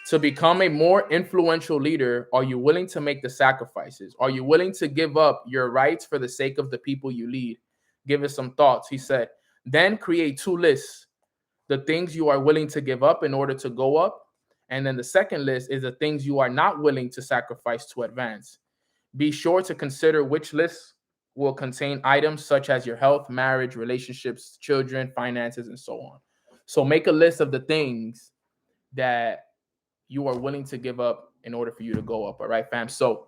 Speaker 2: to become a more influential leader, are you willing to make the sacrifices? Are you willing to give up your rights for the sake of the people you lead? Give us some thoughts. He said, then create two lists, the things you are willing to give up in order to go up. And then the second list is the things you are not willing to sacrifice to advance. Be sure to consider which lists will contain items such as your health, marriage, relationships, children, finances, and so on. So make a list of the things that you are willing to give up in order for you to go up. All right, fam. So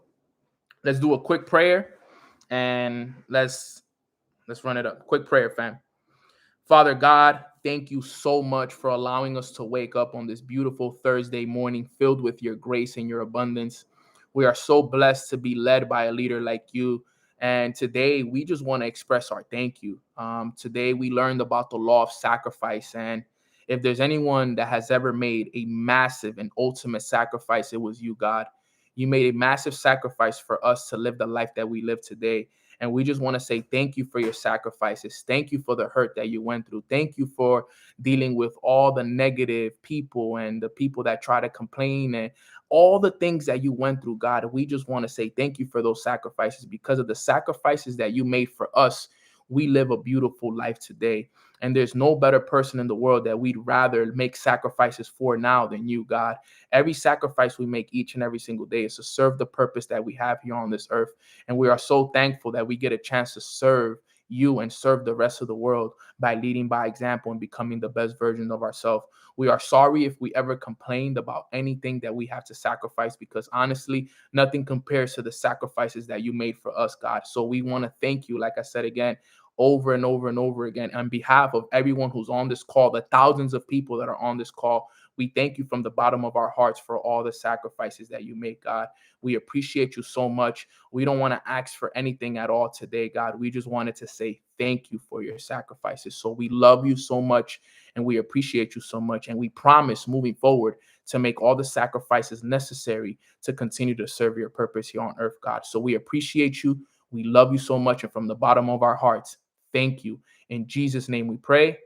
Speaker 2: let's do a quick prayer and let's run it up. Quick prayer, fam. Father God, thank you so much for allowing us to wake up on this beautiful Thursday morning filled with your grace and your abundance. We are so blessed to be led by a leader like you. And today we just want to express our thank you. Today we learned about the law of sacrifice. And if there's anyone that has ever made a massive and ultimate sacrifice, it was you, God. You made a massive sacrifice for us to live the life that we live today. And we just want to say thank you for your sacrifices. Thank you for the hurt that you went through. Thank you for dealing with all the negative people and the people that try to complain and all the things that you went through, God. We just want to say thank you for those sacrifices. Because of the sacrifices that you made for us, we live a beautiful life today. And there's no better person in the world that we'd rather make sacrifices for now than you, God. Every sacrifice we make each and every single day is to serve the purpose that we have here on this earth. And we are so thankful that we get a chance to serve you and serve the rest of the world by leading by example and becoming the best version of ourselves. We are sorry if we ever complained about anything that we have to sacrifice, because honestly, nothing compares to the sacrifices that you made for us, God. So we want to thank you, like I said again, over and over and over again, on behalf of everyone who's on this call, the thousands of people that are on this call. We thank you from the bottom of our hearts for all the sacrifices that you make, God. We appreciate you so much. We don't want to ask for anything at all today, God. We just wanted to say thank you for your sacrifices. So we love you so much and we appreciate you so much. And we promise moving forward to make all the sacrifices necessary to continue to serve your purpose here on earth, God. So we appreciate you. We love you so much. And from the bottom of our hearts, thank you. In Jesus' name we pray.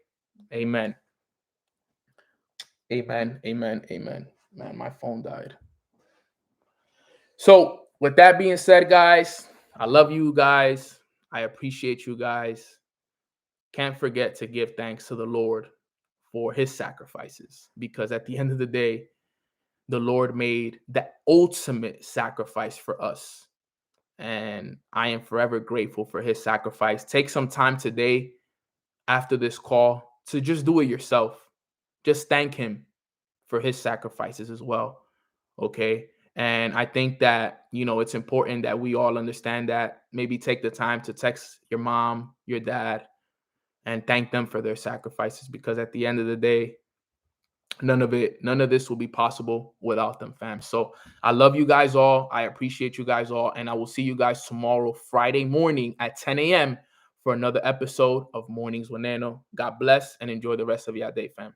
Speaker 2: Amen. Amen. Amen. Amen. Man, my phone died. So with that being said, guys, I love you guys. I appreciate you guys. Can't forget to give thanks to the Lord for his sacrifices, because at the end of the day, the Lord made the ultimate sacrifice for us. And I am forever grateful for his sacrifice. Take some time today after this call to just do it yourself. Just thank him for his sacrifices as well. Okay. And I think that, it's important that we all understand that. Maybe take the time to text your mom, your dad, and thank them for their sacrifices, because at the end of the day, none of this will be possible without them, fam. So I love you guys all. I appreciate you guys all. And I will see you guys tomorrow, Friday morning at 10 a.m. for another episode of Mornings with Nano. God bless and enjoy the rest of your day, fam.